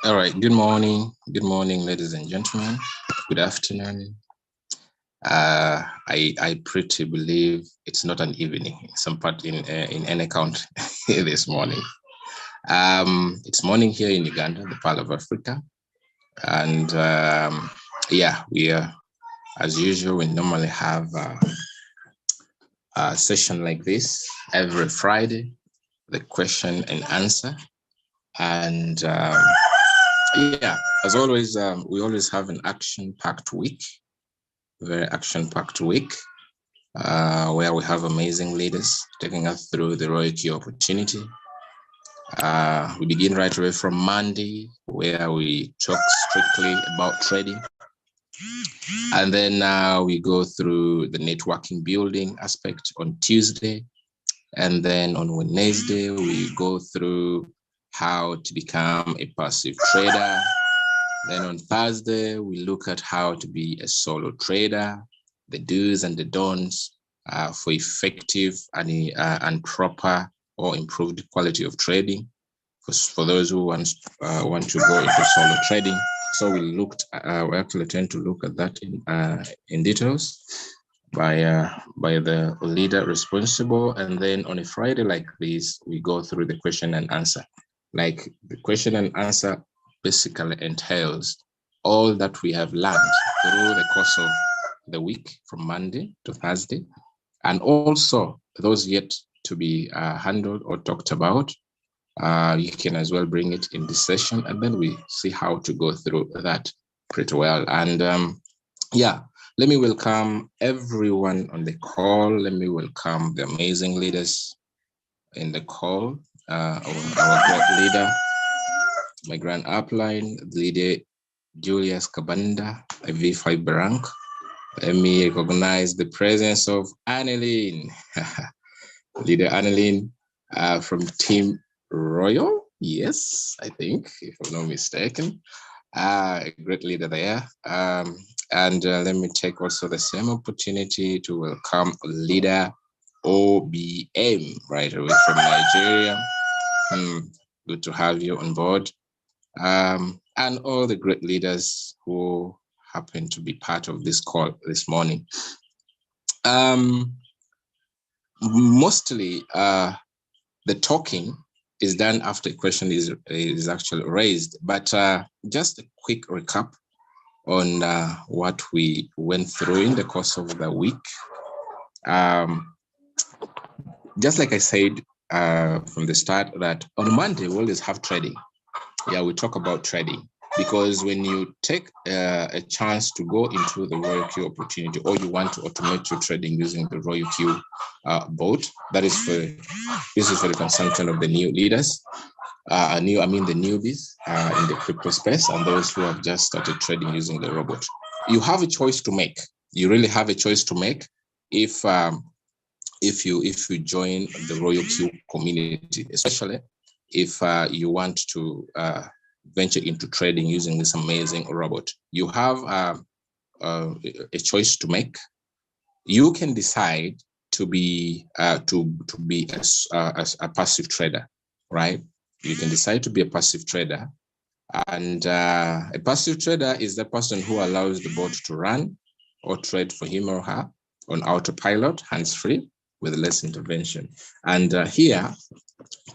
All right. Good morning. Good morning, ladies and gentlemen. Good afternoon. I pretty believe it's not an evening. Some part in any count this morning. It's morning here in Uganda, the Pearl of Africa, and yeah, we are as usual. We normally have a session like this every Friday, the question and answer, and yeah, as always, we always have an action-packed week, very action-packed week, where we have amazing leaders taking us through the Royal Key opportunity. We begin right away from Monday, where we talk strictly about trading. And then we go through the networking building aspect on Tuesday. And then on Wednesday, we go through how to become a passive trader. Then on Thursday, we look at how to be a solo trader, the do's and the don'ts for effective and proper or improved quality of trading. For those who want to go into solo trading. So we actually tend to look at that in details by the leader responsible. And then on a Friday like this, we go through the question and answer. Like the question and answer basically entails all that we have learned through the course of the week from Monday to Thursday, and also those yet to be handled or talked about. You can as well bring it in this session, and then we see how to go through that pretty well. And yeah, let me welcome everyone on the call. Let me welcome the amazing leaders in the call. Our great leader, my grand upline, leader Julius Kabanda, a V5 rank. Let me recognize the presence of Annelene, leader Annelene from Team Royal. Yes, I think, if I'm not mistaken. A great leader there. And let me take also the same opportunity to welcome leader OBM right away from Nigeria. Good to have you on board. And all the great leaders who happen to be part of this call this morning. Mostly the talking is done after a question is actually raised, but just a quick recap on what we went through in the course of the week. Just like I said from the start, that on Monday we always have trading. Yeah, we talk about trading, because when you take a chance to go into the Royal Q opportunity, or you want to automate your trading using the Royal Q bot, this is for the consumption of the new leaders, the newbies in the crypto space, and those who have just started trading using the robot. You have a choice to make. You really have a choice to make if you join the Royal Q community, especially if you want to venture into trading using this amazing robot. You have a choice to make. You can decide to be a passive trader, right? You can decide to be a passive trader, and a passive trader is the person who allows the bot to run or trade for him or her on autopilot, hands-free, with less intervention. And here,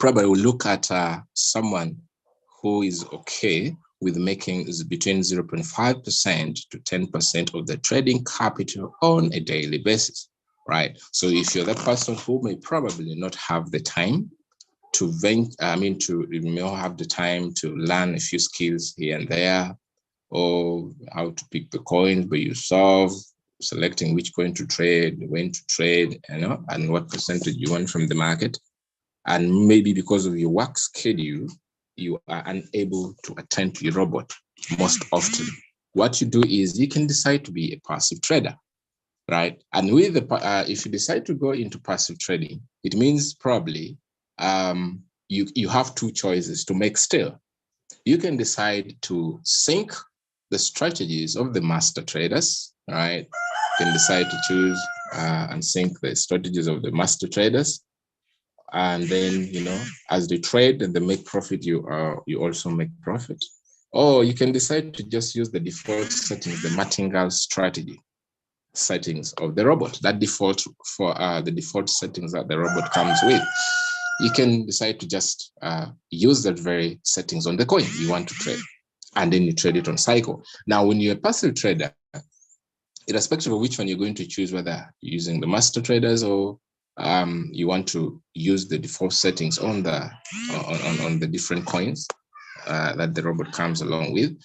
probably we'll look at someone who is okay with making between 0.5% to 10% of the trading capital on a daily basis, right? So if you're that person who may probably not have the time to have the time to learn a few skills here and there, or how to pick the coins by yourself, selecting which coin to trade, when to trade, and what percentage you want from the market. And maybe because of your work schedule, you are unable to attend to your robot most often. What you do is you can decide to be a passive trader, right? And with if you decide to go into passive trading, it means probably you have two choices to make still. You can decide to sync the strategies of the master traders, right? You can decide to choose and sync the strategies of the master traders. And then, as they trade and they make profit, you also make profit. Or you can decide to just use the default settings, the martingale strategy settings of the robot, that default for the default settings that the robot comes with. You can decide to just use that very settings on the coin you want to trade, and then you trade it on cycle. Now, when you're a passive trader, irrespective of which one you're going to choose, whether using the master traders or you want to use the default settings on the different coins that the robot comes along with,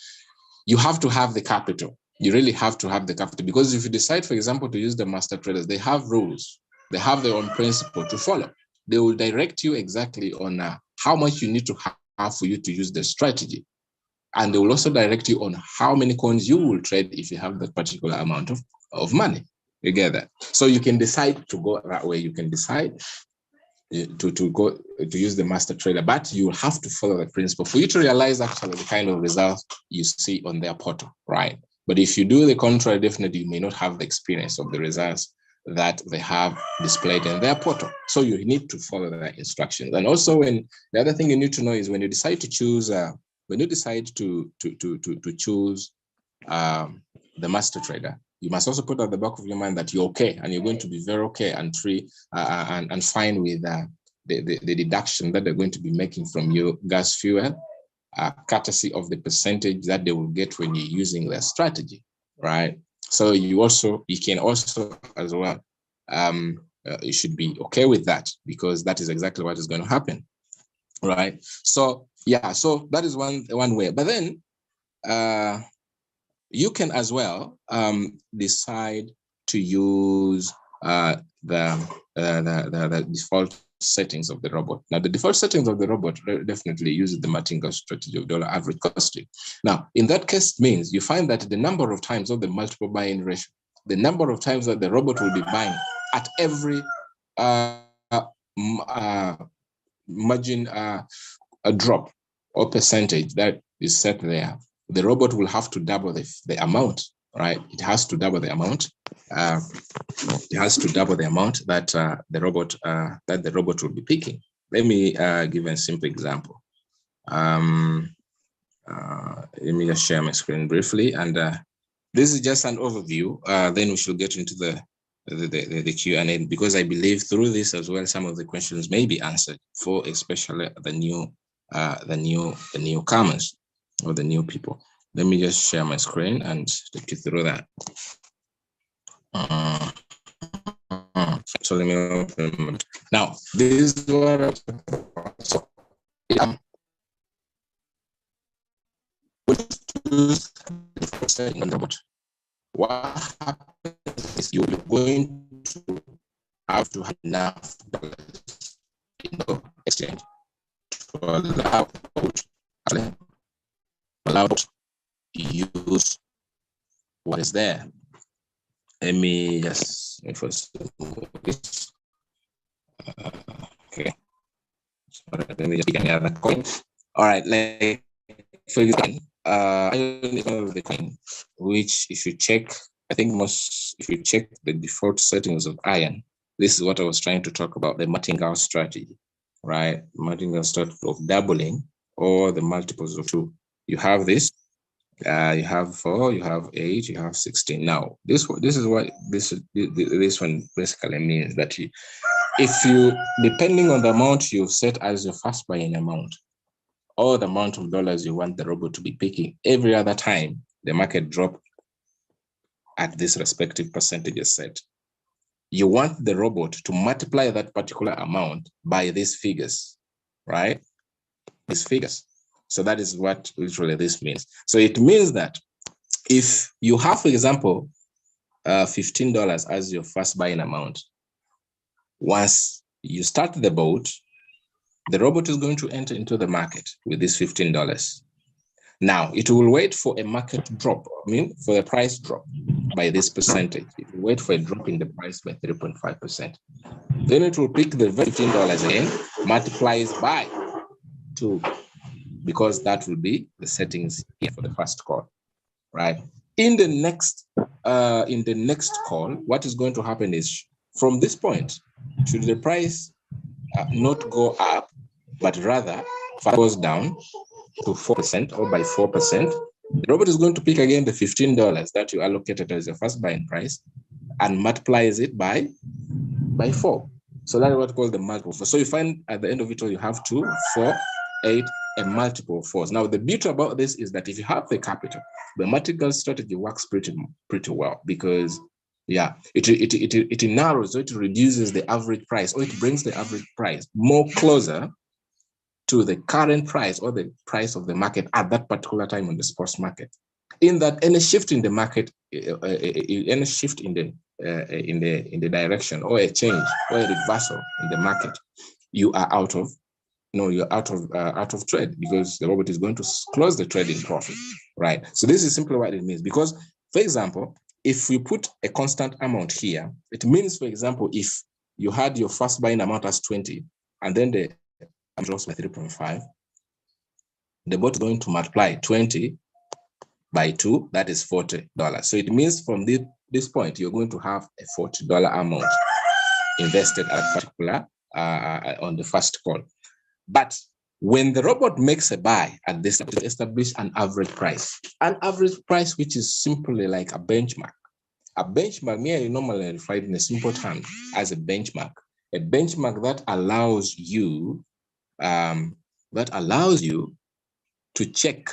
you have to have the capital. You really have to have the capital, because if you decide, for example, to use the master traders, they have rules. They have their own principle to follow. They will direct you exactly on how much you need to have for you to use the strategy. And they will also direct you on how many coins you will trade if you have that particular amount of money. You get that? So you can decide to go that way. You can decide to go to use the master trader, but you will have to follow the principle for you to realize actually the kind of results you see on their portal, right? But if you do the contrary, definitely you may not have the experience of the results that they have displayed in their portal. So you need to follow the instructions. And also, the other thing you need to know is when you decide to choose when you decide to choose the master trader, you must also put at the back of your mind that you're okay, and you're going to be very okay and free and fine with the deduction that they're going to be making from your gas fuel, courtesy of the percentage that they will get when you're using their strategy, right? So you can also as well, you should be okay with that, because that is exactly what is going to happen, right? So yeah, so that is one way. But then you can as well decide to use the default settings of the robot. Now, the default settings of the robot definitely uses the Martingale strategy of dollar average costing. Now, in that case, means you find that the number of times of the multiple buying ratio, the number of times that the robot will be buying at every margin a drop or percentage that is set there, the robot will have to double the amount, right? It has to double the amount. It has to double the amount that the robot will be picking. Let me give a simple example. Let me just share my screen briefly, and this is just an overview. Then we should get into the Q&A, because I believe through this as well, some of the questions may be answered for especially the newcomers or the new people. Let me just share my screen and take you through that. So let me open. Now, this is what I'm talking about. So, what happens is you're going to have to have enough dollars in the exchange to allow to use what is there. Let me just first move this. Okay. So let me just pick any other coin. All right, like for example, the coin, which if you check, I think if you check the default settings of Iron, this is what I was trying to talk about, the Martingale strategy, right? Martingale strategy of doubling or the multiples of 2. You have this. You have 4, you have 8, you have 16. Now, this is what this one basically means, that if you, depending on the amount you've set as your first buying amount, or the amount of dollars you want the robot to be picking, every other time the market drop at this respective percentage set, you want the robot to multiply that particular amount by these figures, right? These figures. So that is what literally this means. So it means that if you have, for example, $15 as your first buying amount, once you start the boat, the robot is going to enter into the market with this $15. Now, it will wait for a market drop, for a price drop by this percentage. It will wait for a drop in the price by 3.5%. Then it will pick the $15 again, multiplies by 2, because that will be the settings here for the first call, right? In the next call, what is going to happen is, from this point, should the price not go up, but rather goes down to 4% or by 4%, the robot is going to pick again the $15 that you allocated as your first buying price and multiplies it by 4. So that is what called the multiple. So you find at the end of it all, you have 2, 4, 8, a multiple of 4s. Now, the beauty about this is that if you have the capital, the Martingale strategy works pretty well, because yeah, it narrows, or it reduces the average price, or it brings the average price more closer to the current price or the price of the market at that particular time on the sports market. In that, any shift in the market, any shift in the direction, or a change or a reversal in the market, you are out of trade, because the robot is going to close the trade in profit, right? So this is simply what it means. Because, for example, if we put a constant amount here, it means, for example, if you had your first buying amount as 20, and then the drops by 3.5, the bot is going to multiply 20 by 2, that is $40. So it means from this point, you're going to have a $40 amount invested at particular on the first call. But When the robot makes a buy at this, it establishes an average price. An average price, which is simply like a benchmark. A benchmark, merely normally referred in a simple term as a benchmark. A benchmark that allows you to check.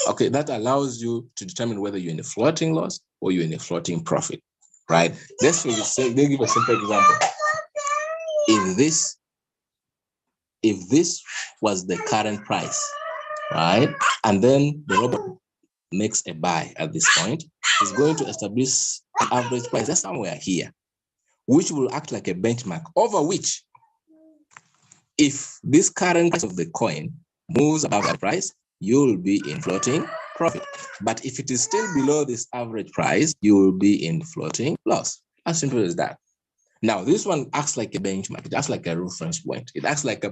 Okay, that allows you to determine whether you're in a floating loss or you're in a floating profit, right? Let's give a simple example. If this was the current price, right, and then the robot makes a buy at this point, it's going to establish an average price that's somewhere here, which will act like a benchmark over which, if this current price of the coin moves above that price, you'll be in floating profit. But if it is still below this average price, you will be in floating loss. As simple as that. Now, this one acts like a benchmark. It acts like a reference point. It acts like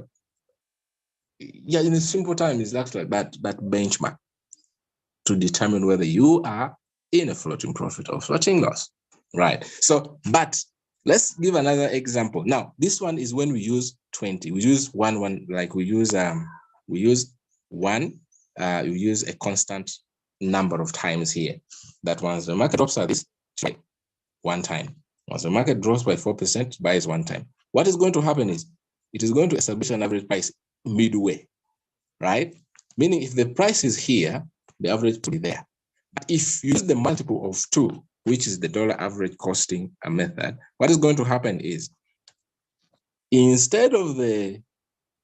in a simple time, it acts like that benchmark to determine whether you are in a floating profit or floating loss, right? So, but let's give another example. Now, this one is when we use 20. We use we use a constant number of times here. That once the market drops at this, one time. Once the market drops by 4%, buys one time. What is going to happen is it is going to establish an average price midway, right? Meaning if the price is here, the average will be there. But if you use the multiple of 2, which is the dollar average costing method, what is going to happen is instead of the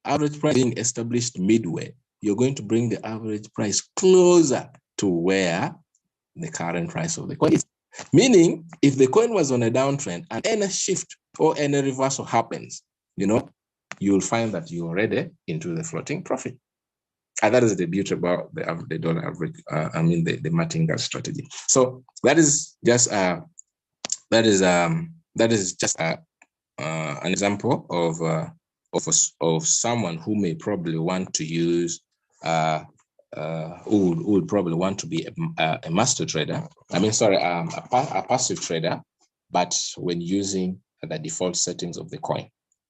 average price being established midway, you're going to bring the average price closer to where the current price of the coin is. Meaning, if the coin was on a downtrend and any shift or any reversal happens, you'll find that you're already into the floating profit. And that is the beauty about the dollar average, the martingale strategy. So that is just an example of someone who may probably want to use who would probably want to be a master trader. A passive trader, but when using the default settings of the coin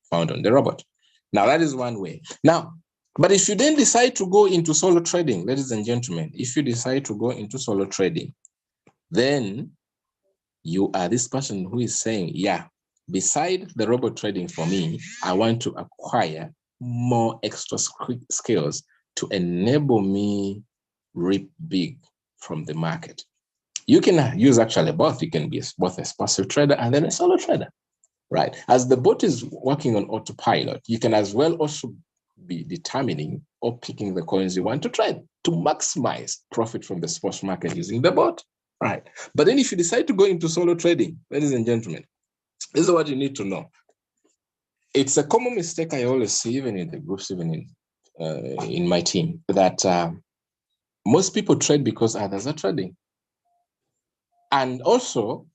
found on the robot. Now that is one way. Now, but if you then decide to go into solo trading, ladies and gentlemen, if you decide to go into solo trading, then you are this person who is saying, yeah, beside the robot trading for me, I want to acquire more extra skills to enable me reap big from the market. You can use actually both. You can be both a passive trader and then a solo trader, right? As the bot is working on autopilot, you can as well also be determining or picking the coins you want to trade to maximize profit from the spot market using the bot, right? But then if you decide to go into solo trading, ladies and gentlemen, this is what you need to know. It's a common mistake I always see, even in the groups, even in my team, that most people trade because others are trading. And also,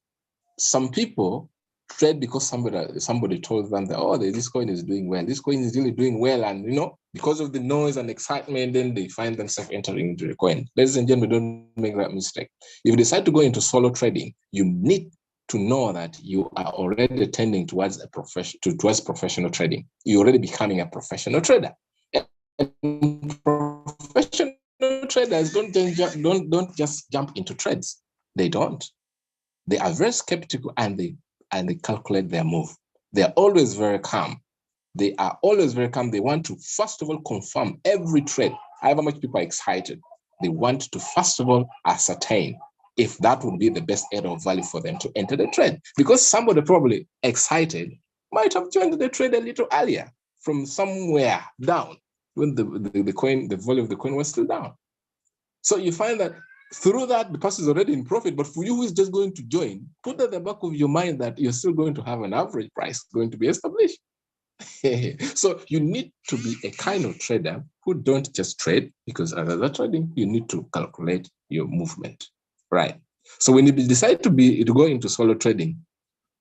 some people trade because somebody told them that, oh, this coin is doing well. This coin is really doing well. And, because of the noise and excitement, then they find themselves entering into the coin. Ladies and gentlemen, don't make that mistake. If you decide to go into solo trading, you need to know that you are already tending towards professional trading. You're already becoming a professional trader. And professional traders don't just jump into trades. They don't. They are very skeptical and they calculate their move. They are always very calm. They want to first of all confirm every trade. However much people are excited, they want to first of all ascertain if that would be the best area of value for them to enter the trade. Because somebody probably excited might have joined the trade a little earlier from somewhere down when the value of the coin was still down. So you find that through that, the person is already in profit. But for you who is just going to join, put at the back of your mind that you're still going to have an average price going to be established. So you need to be a kind of trader who don't just trade because others are trading. You need to calculate your movement, right? So when you decide to go into solo trading,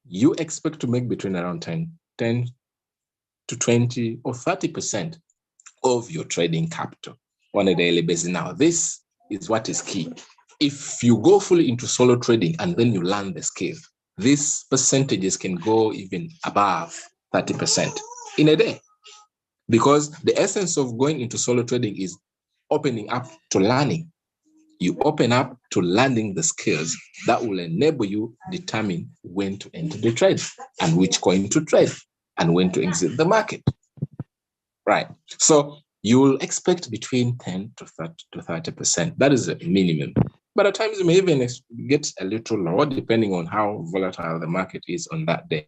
you expect to make between around 10 to 20 or 30% of your trading capital on a daily basis. Now, this is what is key. If you go fully into solo trading and then you learn the skill, these percentages can go even above 30% in a day. Because the essence of going into solo trading is opening up to learning. You open up to learning the skills that will enable you determine when to enter the trade and which coin to trade and when to exit the market. Right. So you will expect between 10 to 30%. That is a minimum. But at times you may even get a little lower depending on how volatile the market is on that day.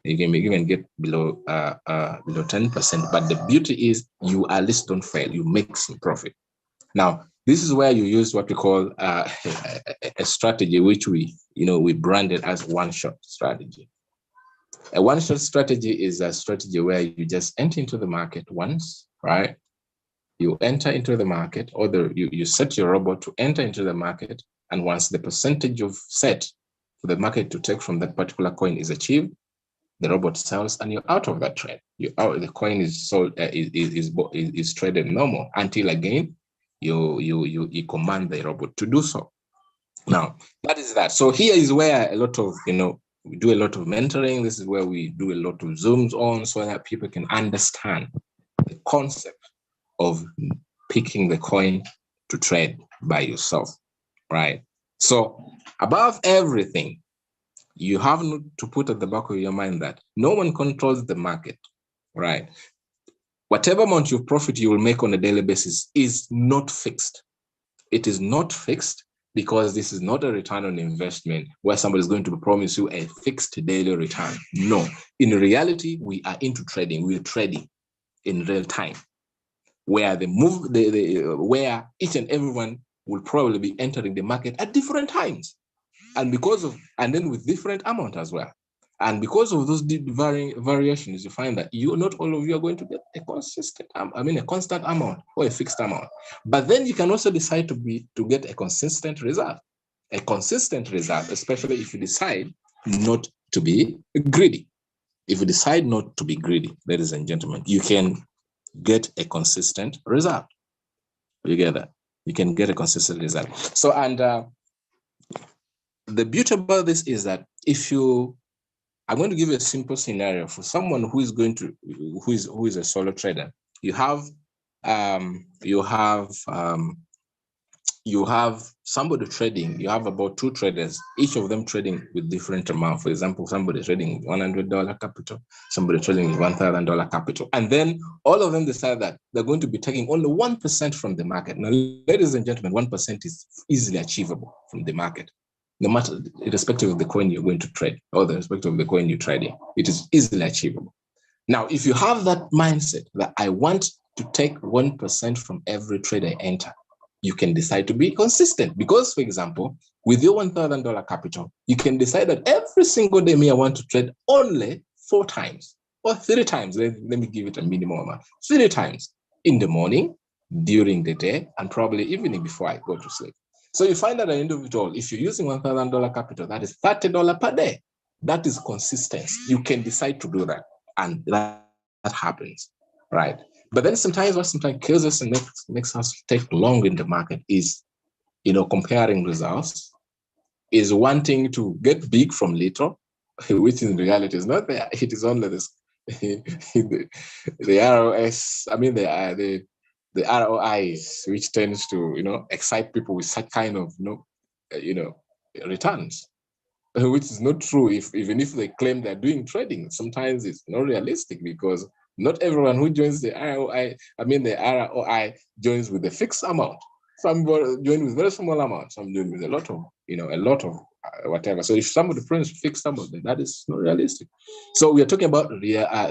You can even get below 10%. But the beauty is you at least don't fail. You make some profit. Now, this is where you use what we call a strategy, which we branded as one-shot strategy. A one-shot strategy is a strategy where you just enter into the market once, right? You enter into the market, or you set your robot to enter into the market, and once the percentage of set for the market to take from that particular coin is achieved, the robot sells, and you're out of that trade. You're out. The coin is sold, is traded normal until again you command the robot to do so. Now that is that. So here is where a lot of we do a lot of mentoring. This is where we do a lot of Zooms on so that people can understand the concept of picking the coin to trade by yourself, right? So above everything, you have to put at the back of your mind that no one controls the market, right? Whatever amount of profit you will make on a daily basis is not fixed. It is not fixed because this is not a return on investment where somebody is going to promise you a fixed daily return. No, in reality, we are into trading. We're trading in real time, where where each and everyone will probably be entering the market at different times, and then with different amount as well. And because of those varying variations, you find that not all of you are going to get a consistent, a constant amount or a fixed amount. But then you can also decide to get a consistent result. A consistent result, especially if you decide not to be greedy. If you decide not to be greedy, ladies and gentlemen, you can get a consistent result. You get that? You can get a consistent result. So, and the beauty about this is that I'm going to give you a simple scenario for someone who is a solo trader. You have somebody trading. You have about two traders, each of them trading with different amount. For example, somebody trading $100 capital, somebody trading $1,000 capital, and then all of them decide that they're going to be taking only 1% from the market. Now, ladies and gentlemen, 1% is easily achievable from the market. No matter, irrespective of the coin you're going to trade or the respective of the coin you're trading, it is easily achievable. Now, if you have that mindset that I want to take 1% from every trade I enter, you can decide to be consistent. Because, for example, with your $1,000 capital, you can decide that every single day, I want to trade only 4 times or 3 times. Let me give it a minimum amount. 3 times in the morning, during the day, and probably evening before I go to sleep. So you find that at the end of it all, if you're using $1,000 capital, that is $30 per day. That is consistency. You can decide to do that, and that happens, right? But then sometimes what kills us and makes us take long in the market is, comparing results, is wanting to get big from little, which in reality is not there. It is only this the ROS. The ROIs, which tends to excite people with such kind of returns, which is not true. Even if they claim they're doing trading, sometimes it's not realistic because not everyone who joins the ROI joins with a fixed amount. Some join with very small amounts. Some join with a lot of whatever. So if somebody brings fixed amount, then that is not realistic. So we are talking about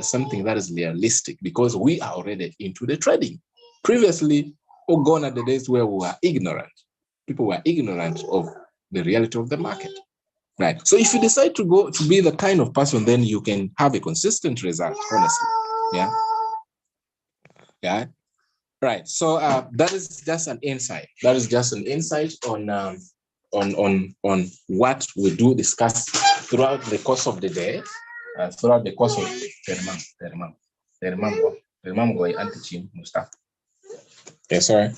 something that is realistic because we are already into the trading. Previously, gone are the days where we were ignorant. People were ignorant of the reality of the market. Right. So if you decide to go to be the kind of person, then you can have a consistent result, honestly. Yeah. Yeah. Right. So that is just an insight. That is just an insight on what we do discuss throughout the course of the day, throughout the course of the sorry.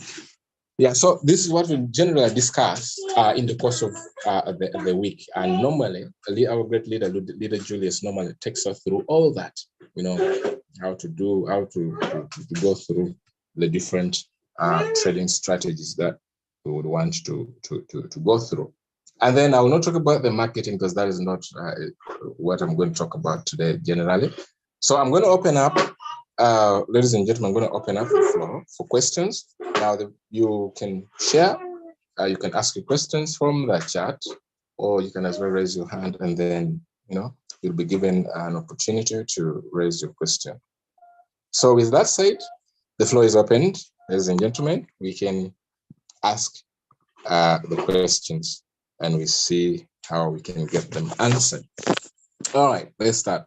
Yeah, so this is what we generally discuss in the course of the week. And normally, our great leader Julius normally takes us through all that, how to go through the different trading strategies that we would want to go through. And then I will not talk about the marketing because that is not what I'm going to talk about today generally. So I'm going to open up, ladies and gentlemen, I'm going to open up the floor for questions. Now you can share, you can ask your questions from the chat, or you can as well raise your hand, and then you'll be given an opportunity to raise your question. So with that said, the floor is opened, ladies and gentlemen. We can ask the questions, and we see how we can get them answered. All right, let's start.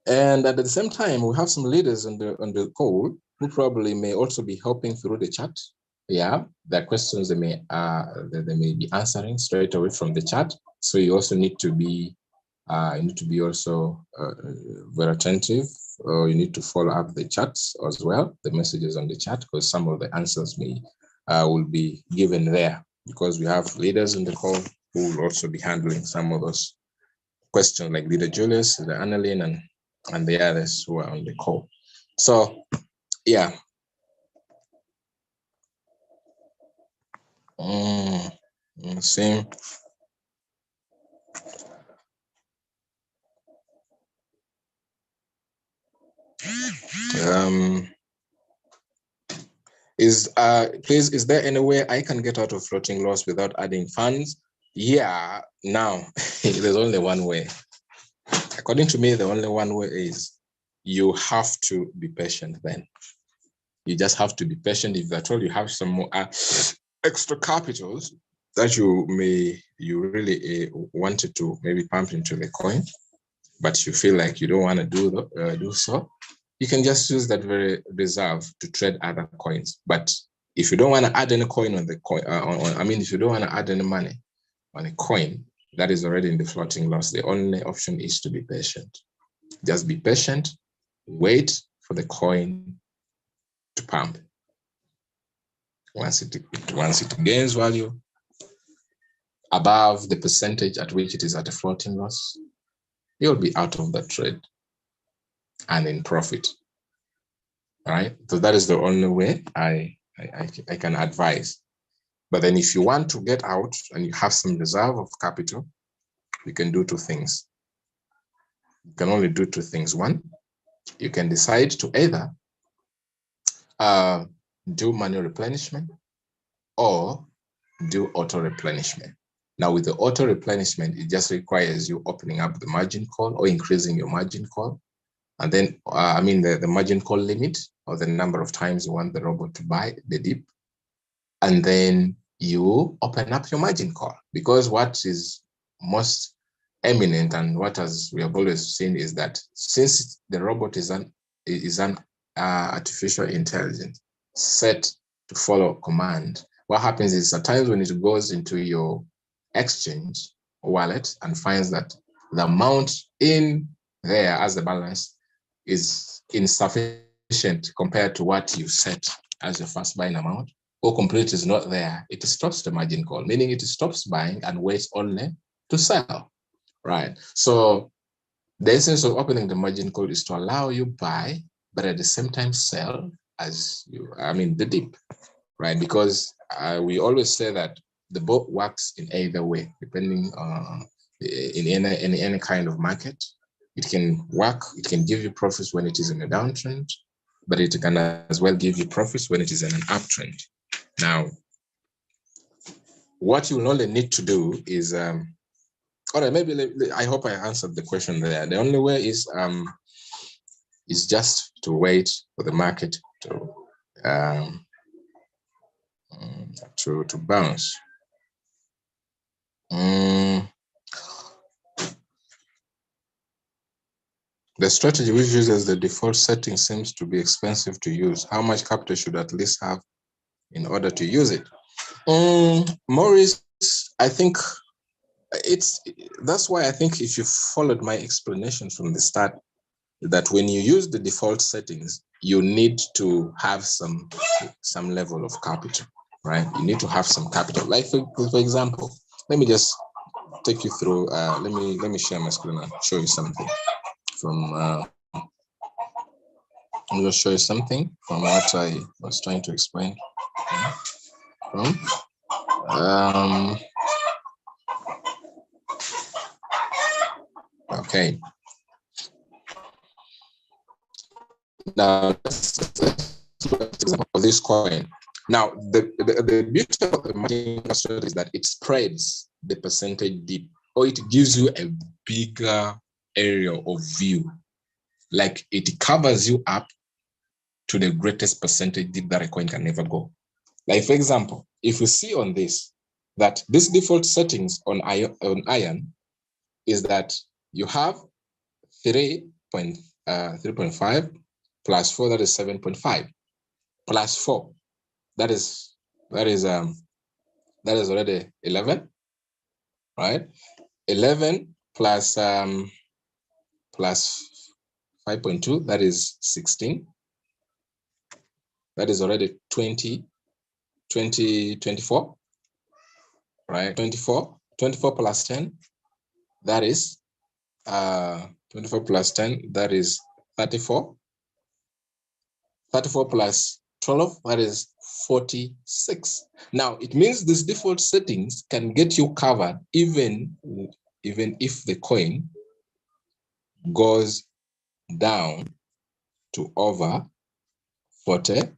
And at the same time, we have some leaders on the call who probably may also be helping through the chat. Yeah, their questions they may be answering straight away from the chat. So you also need to be also very attentive, or you need to follow up the chats as well, the messages on the chat, because some of the answers will be given there, because we have leaders in the call who will also be handling some of those questions, like Leader Julius, the Annalyn, and the others who are on the call. So, yeah. Same. Please, is there any way I can get out of floating loss without adding funds? Yeah, now there's only one way. According to me, the only one way is you have to be patient. Then you just have to be patient. If at all you have some more extra capitals that you really wanted to maybe pump into the coin, but you feel like you don't want to do so, you can just use that very reserve to trade other coins. But if you don't want to add any coin on the coin, if you don't want to add any money on a coin that is already in the floating loss, the only option is to be patient. Just be patient, wait for the coin to pump. Once it gains value above the percentage at which it is at a floating loss, you'll be out of that trade and in profit. All right, so that is the only way I can advise. But then if you want to get out and you have some reserve of capital, you can do two things. You can only do two things. One, you can decide to either do manual replenishment or do auto replenishment. Now with the auto replenishment, it just requires you opening up the margin call or increasing your margin call. And then, the margin call limit, or the number of times you want the robot to buy the dip. And then you open up your margin call, because what is most eminent and what we have always seen is that since the robot is an artificial intelligence set to follow command, what happens is at times when it goes into your exchange wallet and finds that the amount in there as the balance is insufficient compared to what you set as your first buying amount, or complete is not there, it stops the margin call, meaning it stops buying and waits only to sell, right? So the essence of opening the margin call is to allow you buy, but at the same time sell the dip, right? Because we always say that the boat works in either way, depending on in any kind of market. It can work, it can give you profits when it is in a downtrend, but it can as well give you profits when it is in an uptrend. Now, what you will only need to do is, all right, maybe I hope I answered the question there. The only way is just to wait for the market to bounce. The strategy which uses the default setting seems to be expensive to use. How much capital should at least have in order to use it? Maurice, I think that's why I think if you followed my explanation from the start, that when you use the default settings, you need to have some level of capital, right? You need to have some capital. Like for example, let me just take you through. Let me share my screen and show you something from. I'm going to show you something from what I was trying to explain. Okay. Now, example of this coin. Now, the beauty of the margin strategy is that it spreads the percentage dip, or it gives you a bigger area of view. Like it covers you up to the greatest percentage dip that a coin can never go. Like, for example, if you see on this, that this default settings on iron is that you have 3.5 plus 4, that is 7.5, plus 4, that is already 11, right? 11 plus 5.2, that is 16. That is already 24, right? 24 plus 10, that is 24 plus 10, that is 34. 34 plus 12, that is 46. Now, it means these default settings can get you covered even if the coin goes down to over 46%.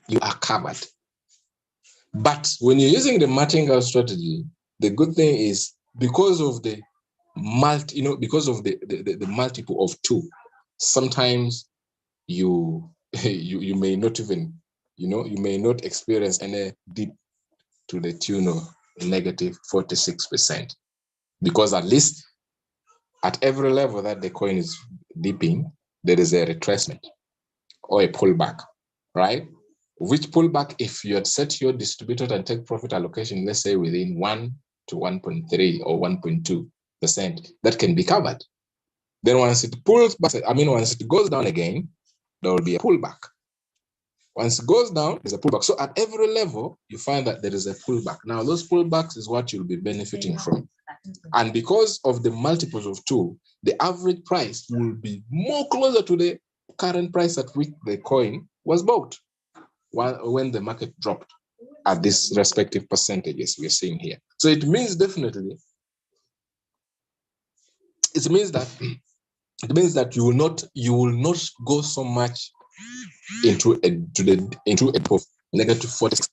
You are covered. But when you're using the martingale strategy, the good thing is because of the because of the multiple of 2, sometimes you may not even, you may not experience any dip to the tune of negative 46%, because at least at every level that the coin is dipping, there is a retracement or a pullback, right? Which pullback, if you had set your distributed and take profit allocation, let's say within 1 to 1.3 or 1.2%, that can be covered. Then once it pulls back, once it goes down again, there will be a pullback. Once it goes down, there's a pullback. So at every level, you find that there is a pullback. Now, those pullbacks is what you'll be benefiting from. And because of the multiples of 2, the average price will be more closer to the current price at which the coin was bought when the market dropped at these respective percentages we're seeing here. So it means definitely, it means that you will not go so much into a negative 46,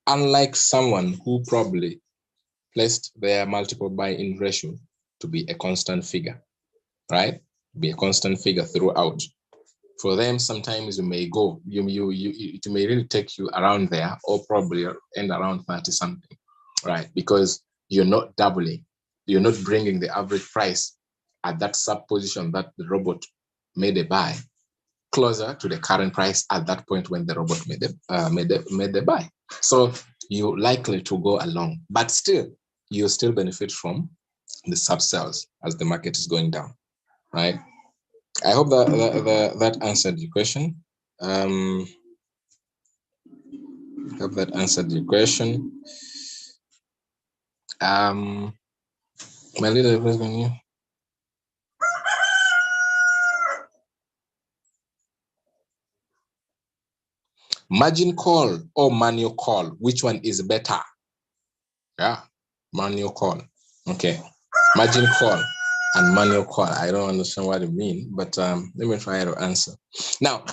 unlike someone who probably placed their multiple buy-in ratio to be a constant figure, right? Be a constant figure throughout. For them, sometimes you may go, it may really take you around there, or probably end around 30 something, right? Because you're not doubling, you're not bringing the average price at that sub position that the robot made a buy closer to the current price at that point when the robot made the buy. So you're likely to go along, but still, you still benefit from the sub sales as the market is going down, right? I hope that answered your question. I hope that answered your question. My leader, you. Margin call or manual call, which one is better? Yeah, manual call. Okay, margin call and manual call. I don't understand what it means, but let me try to answer. Now,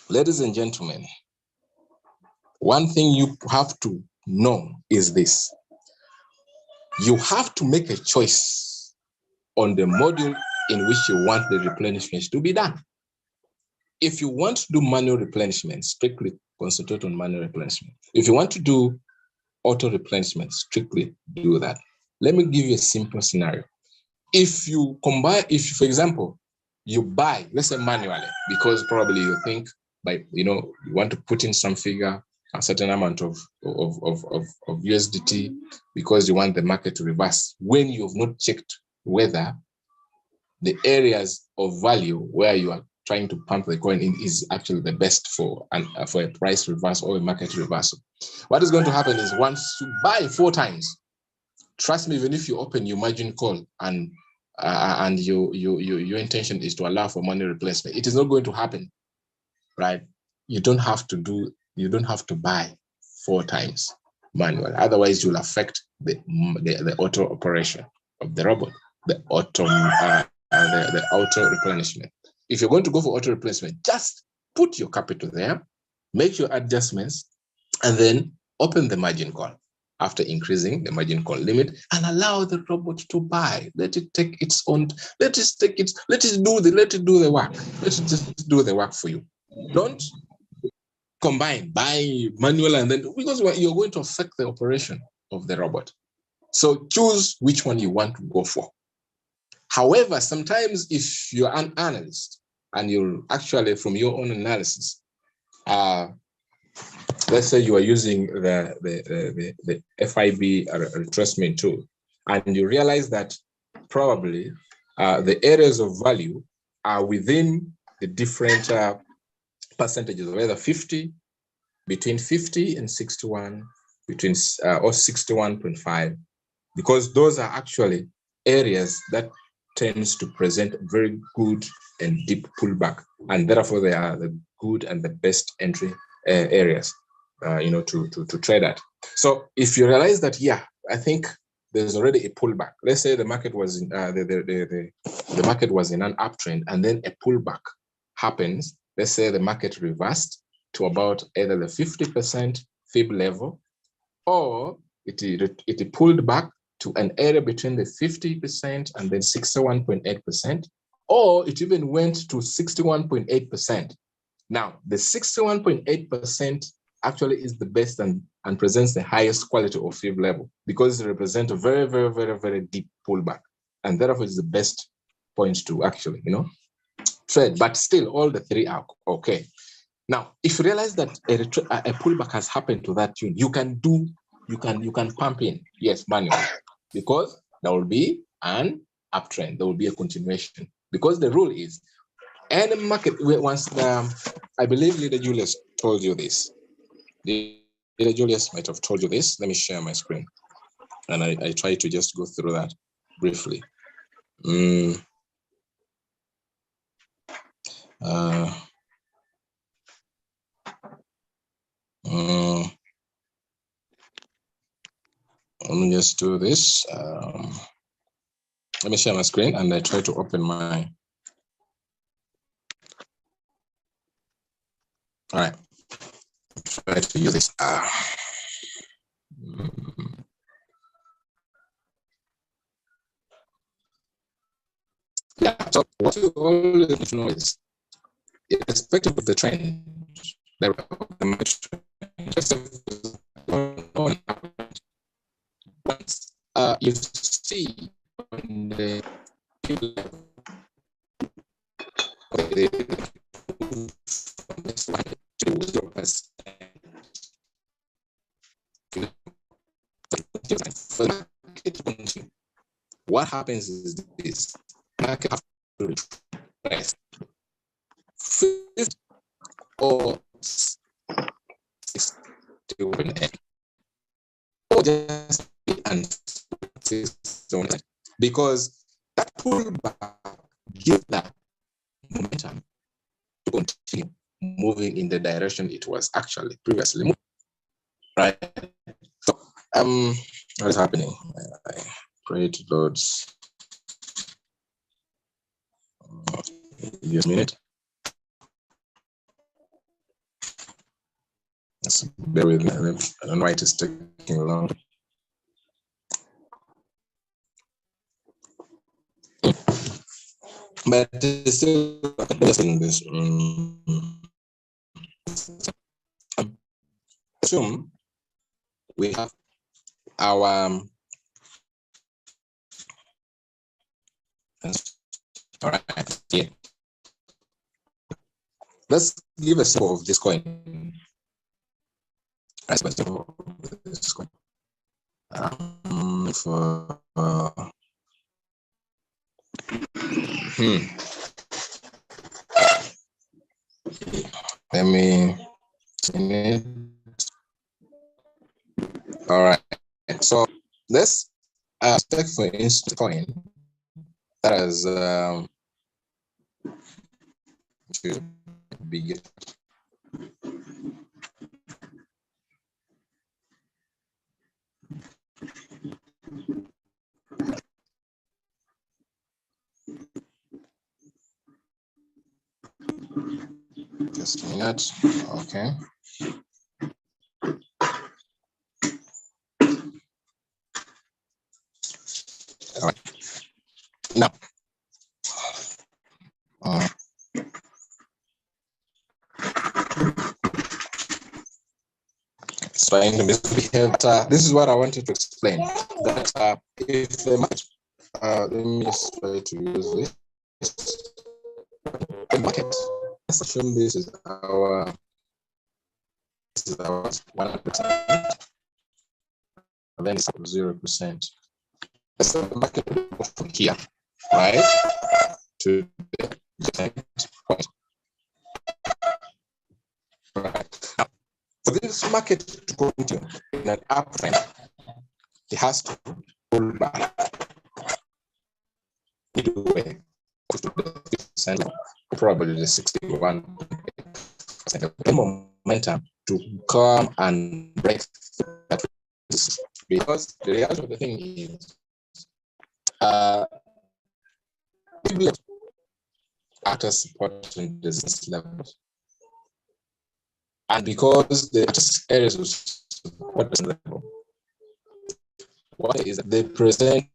ladies and gentlemen, one thing you have to know is this. You have to make a choice on the module in which you want the replenishment to be done. If you want to do manual replenishment, strictly concentrate on manual replenishment. If you want to do auto replenishment, strictly do that. Let me give you a simple scenario. If you combine, for example, you buy, let's say manually, because probably you think you want to put in some figure, a certain amount of USDT, because you want the market to reverse when you have not checked whether the areas of value where you are trying to pump the coin in is actually the best for a price reversal or a market reversal. What is going to happen is once you buy 4 times, trust me, even if you open your margin call and your intention is to allow for money replacement, it is not going to happen, right? You don't have to buy 4 times manual. Otherwise, you'll affect the auto operation of the robot, the auto replenishment. If you're going to go for auto replacement, just put your capital there, make your adjustments, and then open the margin call after increasing the margin call limit and allow the robot to buy. Let it take its own, let it do the work. Let it just do the work for you. Don't combine, buy manual, and then, because you're going to affect the operation of the robot. So choose which one you want to go for. However, sometimes if you're an analyst and you're actually, from your own analysis, let's say you are using the FIB retracement tool, and you realize that probably the areas of value are within the different percentages, whether 50, between 50 and 61, between or 61.5, because those are actually areas that tends to present very good and deep pullback, and therefore they are the good and the best entry areas, to trade at. So if you realize that, yeah, I think there's already a pullback. Let's say the market was in the market was in an uptrend, and then a pullback happens. Let's say the market reversed to about either the 50% fib level, or it pulled back to an area between the 50% and then 61.8%, or it even went to 61.8%. Now, the 61.8% actually is the best and presents the highest quality of fib level, because it represents a very, very, very, very deep pullback, and therefore it's the best point to actually, trade. But still, all the 3 are okay. Now, if you realize that a pullback has happened to that tune, you can pump in, yes, manually, because there will be an uptrend, there will be a continuation. Because the rule is, any market, once I believe Leader Julius told you this. Leader Julius might have told you this. Let me share my screen, and I try to just go through that briefly. Let me just do this. Let me share my screen, and I try to open my. All right. Try to use this. Yeah. So what you always need to know is, irrespective of the trend, once you see on the this one to 0%. What happens is this: market have to retrace 50 or 61, or just be uncertain, because that pullback gives that momentum to continue moving in the direction it was actually previously moving. Right. So what is happening? I create loads. Just a minute. Just bear with me. I don't know why it is taking long. But it's still just in this. Assume we have our all right here. Let's give a sample of this coin. Let's give a sample of this coin. Let me. All right. So let's take for instance coin that has to be just a minute. Okay. All right. Now, trying to misbehave. This is what I wanted to explain. That if the market, let me just try to use this. The market. Let's assume this is our 100%, and then it's 0%. So the market will go from here, right, to the point. Right. Now, for this market to continue in an uptrend, it has to pull back midway to the 50%, probably the 61%. The momentum to come and break that, because the reality of the thing is after supporting resistance levels, and because the areas of support level, what is that they present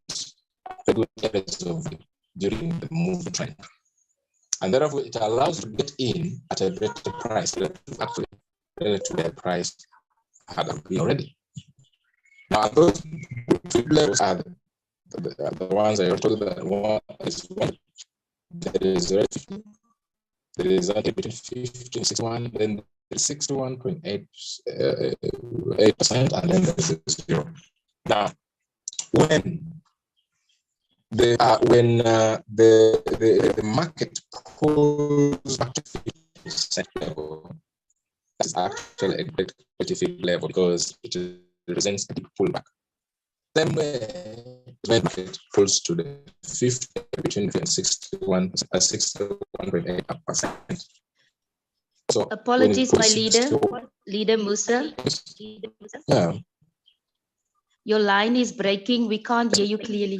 the good areas of during the move trend, and therefore it allows you to get in at a better price actually relative to the price had been already. Now those levels are the ones I told you that one is one. There is a between 50 and 61, then 61.8%, and then there's 0. Now, when the market pulls back to 50% level, that's actually a great competitive level because it represents a deep pullback. Then when market pulls to the 50 between 61.8%. So apologies, my leader Musa. Yeah. Your line is breaking. We can't hear you clearly.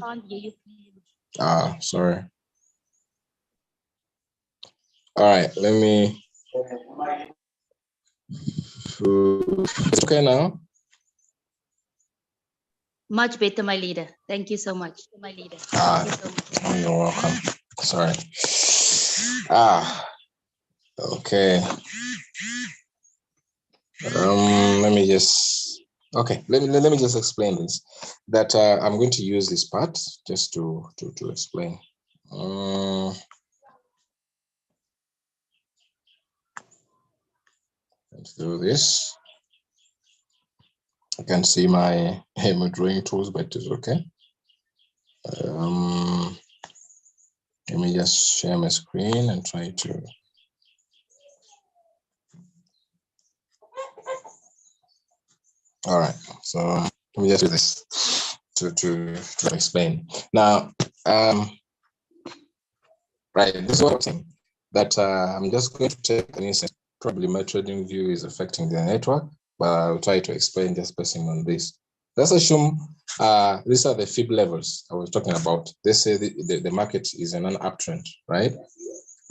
Sorry. All right, let me. It's okay now. Much better, my leader. Thank you so much, my leader. You're welcome. Sorry. Okay. Let me just. Okay. Let me just explain this. That I'm going to use this part just to explain. Let's do this. I can see my drawing tools, but it's okay. Let me just share my screen and try to. All right, so let me just do this to explain. Now, right, this is what I'm saying, that I'm just going to take an instance. Probably my trading view is affecting the network, but I'll try to explain just basing on this. Let's assume these are the fib levels I was talking about. They say the market is in an uptrend, right?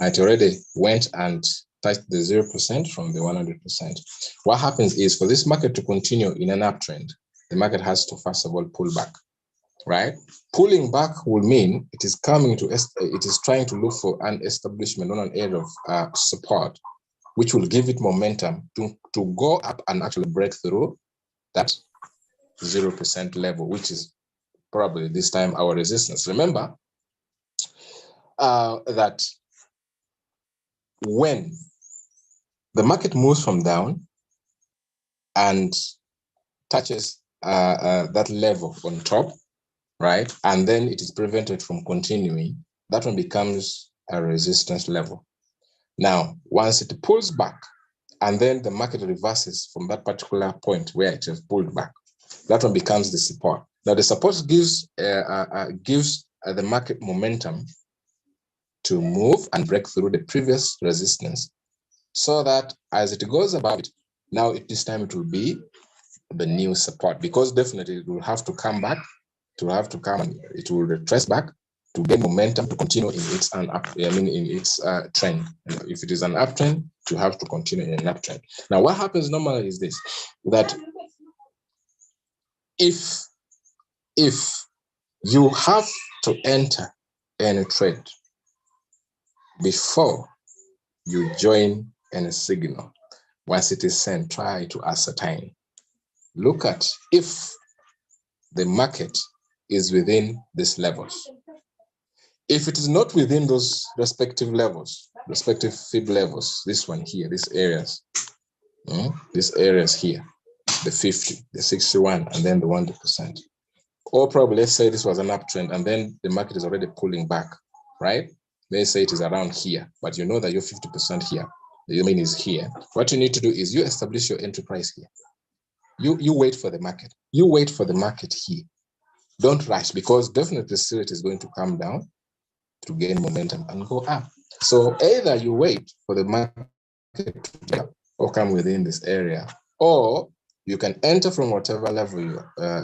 It already went and touched the 0% from the 100%. What happens is for this market to continue in an uptrend, the market has to first of all pull back, right? Pulling back will mean it is coming to, it is trying to look for an establishment on an area of support, which will give it momentum to go up and actually break through that 0% level, which is probably this time our resistance. Remember that when the market moves from down and touches that level on top, right, and then it is prevented from continuing, that one becomes a resistance level. Now, once it pulls back, and then the market reverses from that particular point where it has pulled back, that one becomes the support. Now, the support gives the market momentum to move and break through the previous resistance, so that as it goes above it, now this time it will be the new support, because definitely it will have to come back, it will retrace back to gain momentum to continue in its trend. If it is an uptrend, you have to continue in an uptrend. Now, what happens normally is this, that if you have to enter any trade before you join any signal, once it is sent, try to ascertain. Look at if the market is within these levels. If it is not within those respective levels, respective fib levels, this one here, these areas here, the 50, the 61, and then the 100%. Or probably let's say this was an uptrend and then the market is already pulling back, right? Let's say it is around here, but you know that you're 50% here. The mean is here. What you need to do is you establish your entry price here. You wait for the market. You wait for the market here. Don't rush, because definitely still it is going to come down to gain momentum and go up. So either you wait for the market to or come within this area, or you can enter from whatever level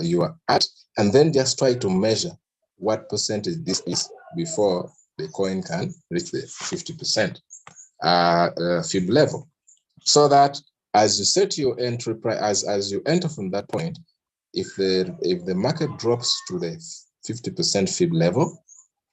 you are at, and then just try to measure what percentage this is before the coin can reach the 50% fib level. So that as you set your entry price, as you enter from that point, if the market drops to the 50% fib level,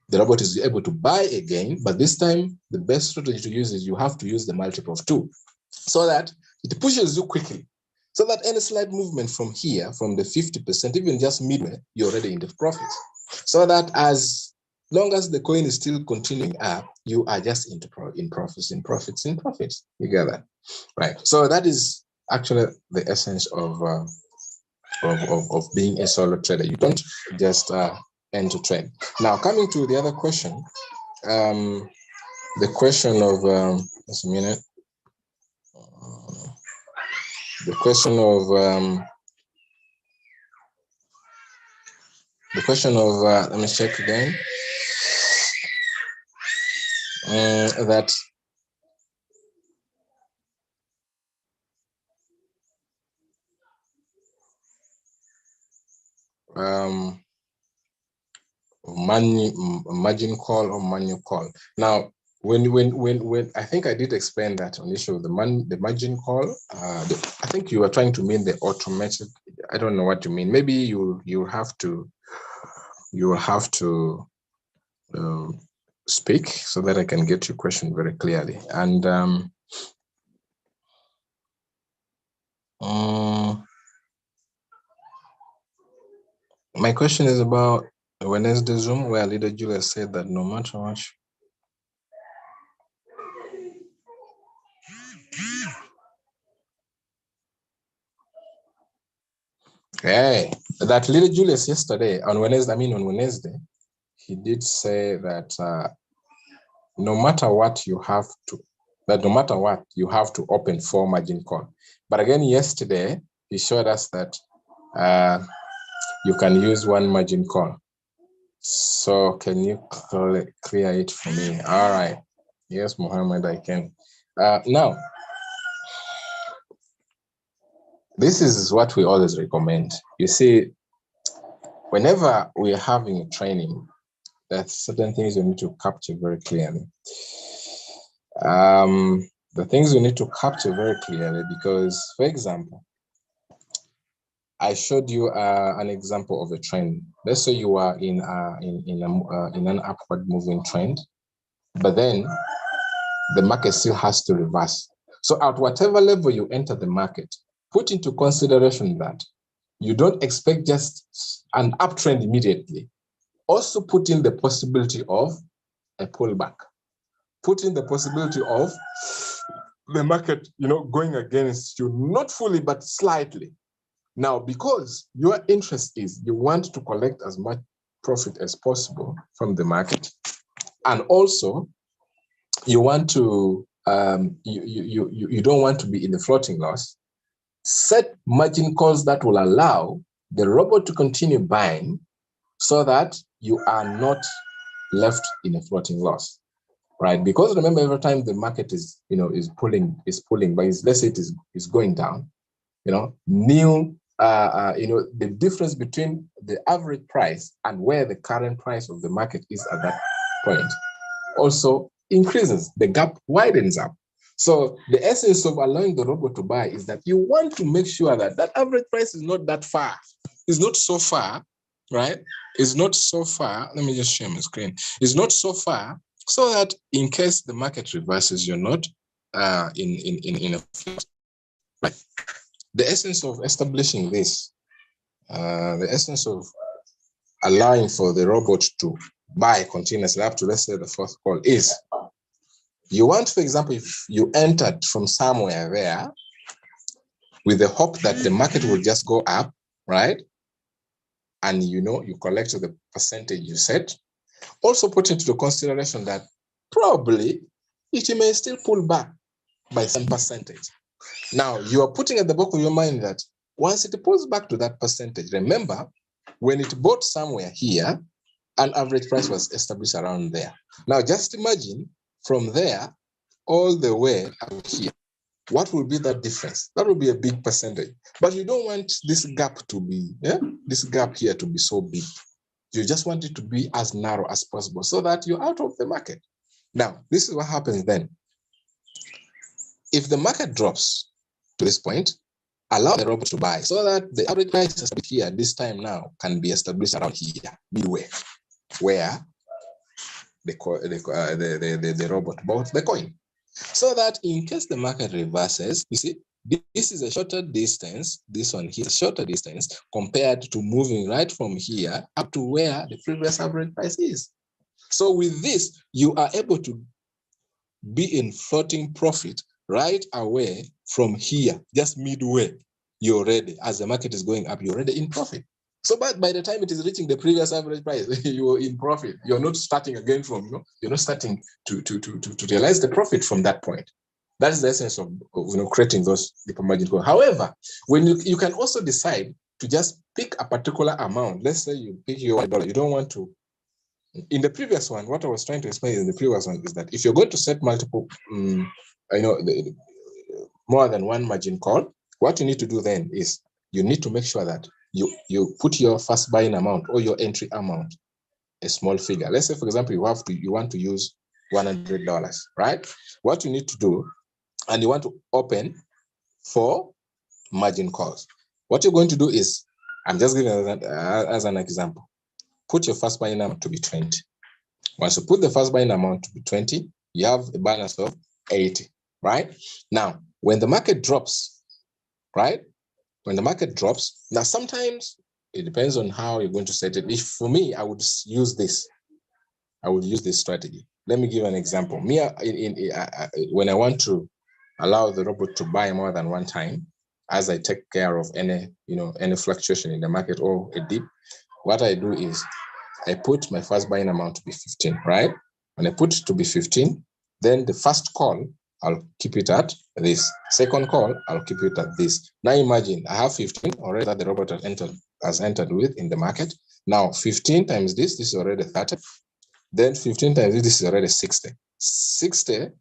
the robot is able to buy again, but this time the best strategy to use is you have to use the multiple of 2, so that it pushes you quickly, so that any slight movement from here, from the 50%, even just midway, you're already in the profits. So that as long as the coin is still continuing up, you are just in profits. You get that, right? So that is actually the essence of being a solo trader. You don't just enter trade. Now, coming to the other question, the question of just a minute. The question of let me check again. That margin call or manual call. Now, when I think I did explain that on the issue of the margin call. I think you were trying to mean the automated. I don't know what you mean. Maybe you have to speak so that I can get your question very clearly. And my question is about Wednesday Zoom, where Leader Julia said that no matter what. Hey, that Leader Julius yesterday on Wednesday, he did say that no matter what you have to open 4 margin call. But again, yesterday he showed us that you can use 1 margin call. So can you clear it for me? All right. Yes, Mohammed, I can. Now, this is what we always recommend. You see, whenever we are having a training, there's certain things you need to capture very clearly. The things you need to capture very clearly, because, for example, I showed you an example of a trend. Let's say you are in an upward moving trend, but then the market still has to reverse. So at whatever level you enter the market, put into consideration that you don't expect just an uptrend immediately. Also put in the possibility of a pullback. Put in the possibility of the market, going against you, not fully, but slightly. Now, because your interest is you want to collect as much profit as possible from the market, And also, you want to, you don't want to be in the floating loss. Set margin calls that will allow the robot to continue buying so that you are not left in a floating loss, right? Because remember, every time the market is, is pulling, but let's say it is going down, the difference between the average price and where the current price of the market is at that point also increases. The gap widens up. So the essence of allowing the robot to buy is that you want to make sure that that average price is not that far. It's not so far, right? It's not so far. Let me just share my screen. It's not so far so that in case the market reverses, you're not in a float. Right. The essence of establishing this, the essence of allowing for the robot to buy continuously up to, let's say, the fourth call is, you want, for example, if you entered from somewhere there with the hope that the market will just go up, right? And you collect the percentage you set. Also put into the consideration that probably it may still pull back by some percentage. Now, you are putting at the back of your mind that once it pulls back to that percentage, remember, when it bought somewhere here, an average price was established around there. Now, just imagine from there all the way up here, what will be that difference? That will be a big percentage. But you don't want this gap to be, this gap here to be so big. You just want it to be as narrow as possible so that you're out of the market. Now, this is what happens then. If the market drops to this point, allow the robot to buy so that the average price established here this time now can be established around here, midway, where the robot bought the coin. So that in case the market reverses, you see, this is a shorter distance, this one here is a shorter distance compared to moving right from here up to where the previous average price is. So with this, you are able to be in floating profit right away from here, just midway. You're already, as the market is going up, you're already in profit. So by the time it is reaching the previous average price, you're in profit. You're not starting again from, you're not starting to realize the profit from that point. That is the essence of creating those deeper margin calls. However, when you can also decide to just pick a particular amount. Let's say you pick your $1. You don't want to. In the previous one, what I was trying to explain in the previous one is that if you're going to set multiple, more than one margin call, what you need to do then is you need to make sure that you put your first buying amount or your entry amount, a small figure. Let's say, for example, you want to use $100, right? What you need to do, and you want to open 4 margin calls. What you're going to do is, I'm just giving that as an example. Put your first buying amount to be 20. Once you put the first buying amount to be 20, you have a balance of 80, right? Now, when the market drops, right? When the market drops, now sometimes it depends on how you're going to set it. If for me, I would use this. I would use this strategy. Let me give an example. When I want to allow the robot to buy more than one time, as I take care of any fluctuation in the market or a dip, what I do is I put my first buying amount to be 15, right? When I put it to be 15, then the first call, I'll keep it at this. Second call, I'll keep it at this. Now imagine I have 15 already that the robot has entered with in the market. Now 15 times this is already 30. Then 15 times this is already 60. 60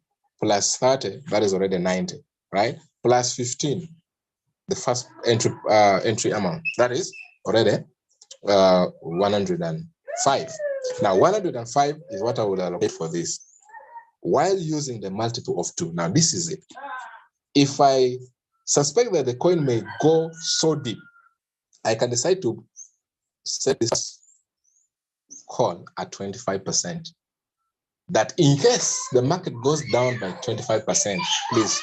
plus 30, that is already 90, right? Plus 15, the first entry amount, that is already 105. Now 105 is what I would allocate for this, while using the multiple of 2. Now this is it. If I suspect that the coin may go so deep, I can decide to set this call at 25%. That in case the market goes down by 25%, please,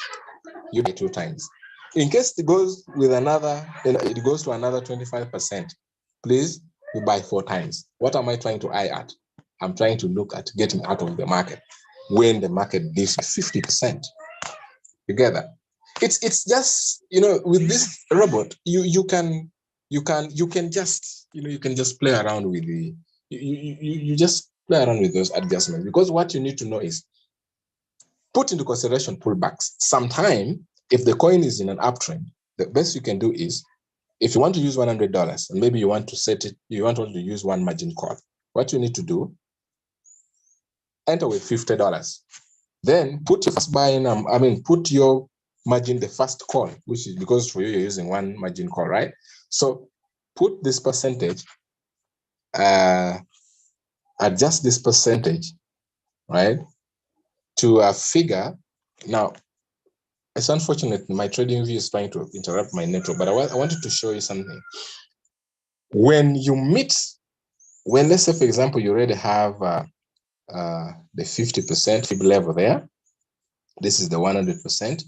you buy 2 times. In case it goes with another, it goes to another 25%, please, you buy 4 times. What am I trying to eye at? I'm trying to look at getting out of the market when the market dips 50% together. It's just, with this robot, you can just, you can just play around with the, you just play around with those adjustments, because what you need to know is put into consideration pullbacks. Sometime, if the coin is in an uptrend, the best you can do is, if you want to use $100 and maybe you want to set it, you want to use one margin call, what you need to do, enter with $50. Then put your first buy-in, put your margin, the first call, which is because for you, you're using one margin call, right? So put this percentage, adjust this percentage, right, to a figure. Now, it's unfortunate my TradingView is trying to interrupt my network, but I wanted to show you something. When let's say, for example, you already have the 50% fib level there, this is the 100%,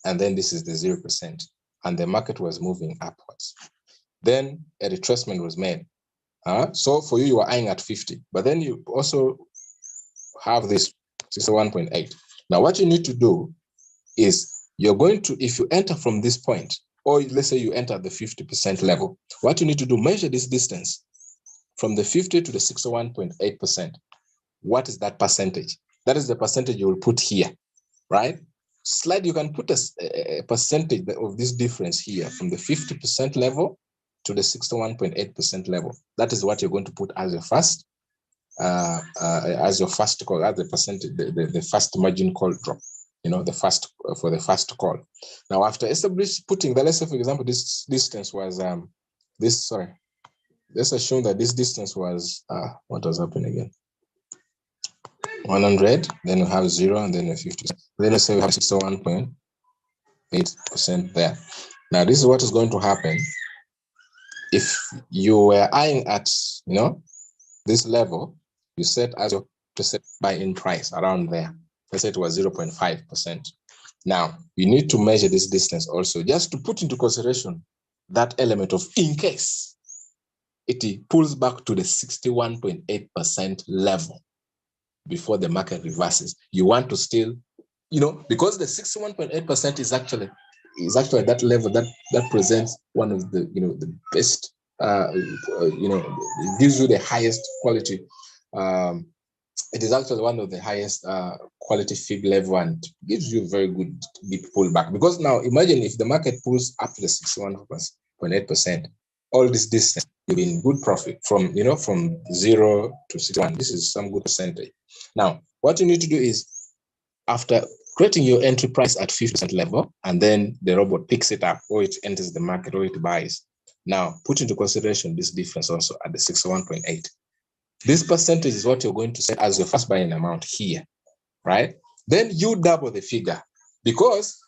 and then this is the 0%, and the market was moving upwards. Then a retracement was made. So for you, you are eyeing at 50, but then you also have this 61.8. Now, what you need to do is you're going to, if you enter from this point, or let's say you enter the 50% level, what you need to do, measure this distance from the 50 to the 61.8%. What is that percentage? That is the percentage you will put here, right? You can put a percentage of this difference here from the 50% level to the 61.8% level. That is what you're going to put as your first call, as the percentage, the first margin call drop, the first for the first call. Now, after putting that, let's say, for example, this distance was let's assume that this distance was what was happening again? 100, then we have 0, and then a 50. Then let's say we have 61.8% there. Now, this is what is going to happen if you were eyeing at this level. You set as your percent buy-in price around there. Let's say it was 0.5%. Now, you need to measure this distance also, just to put into consideration that element of in case it pulls back to the 61.8% level before the market reverses. You want to still, because the 61.8% is actually that level that presents one of the the best it gives you the highest quality. It is actually one of the highest quality fib level and gives you very good deep pullback. Because now imagine if the market pulls up to the 61.8%, all this distance, you'll be in good profit from 0 to 61. This is some good percentage. Now, what you need to do is, after creating your entry price at 50% level, and then the robot picks it up, or it enters the market, or it buys. Now, put into consideration this difference also at the 61.8. This percentage is what you're going to set as your first buying amount here, right? Then you double the figure, because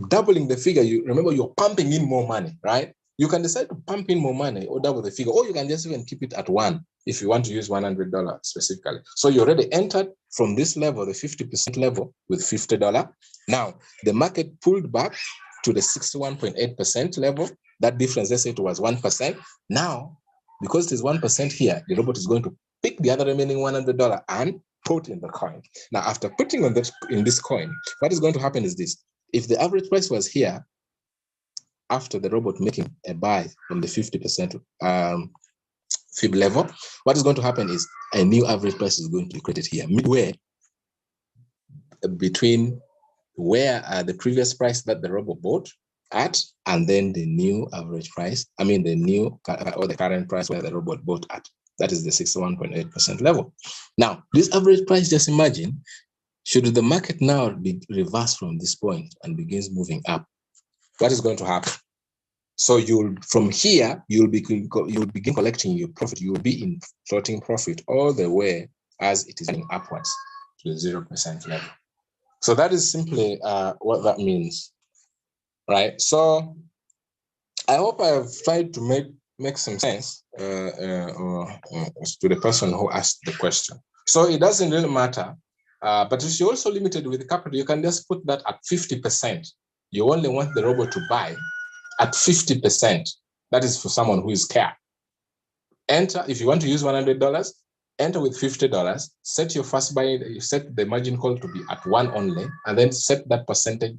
doubling the figure, remember you're pumping in more money, right? You can decide to pump in more money or double the figure, or you can just even keep it at 1 if you want to use $100 specifically. So you already entered from this level, the 50% level, with $50. Now, the market pulled back to the 61.8% level. That difference, let's say it was 1%. Now, because it is 1% here, the robot is going to pick the other remaining $100 and put in the coin. Now, after putting in this coin, what is going to happen is this. If the average price was here, after the robot making a buy from the 50% fib level, what is going to happen is a new average price is going to be created here, midway between where the previous price that the robot bought at, and then the new average price, the new or the current price where the robot bought at. That is the 61.8% level. Now, this average price, just imagine, should the market now be reversed from this point and begins moving up, what is going to happen? So from here, you'll begin collecting your profit. You will be in floating profit all the way as it is going upwards to the 0% level. So that is simply what that means, right? So I hope I have tried to make some sense to the person who asked the question. So it doesn't really matter, but if you're also limited with capital, you can just put that at 50%. You only want the robot to buy at 50%. That is for someone who is scared. Enter, if you want to use $100, enter with $50, set your first buy, you set the margin call to be at 1 only, and then set that percentage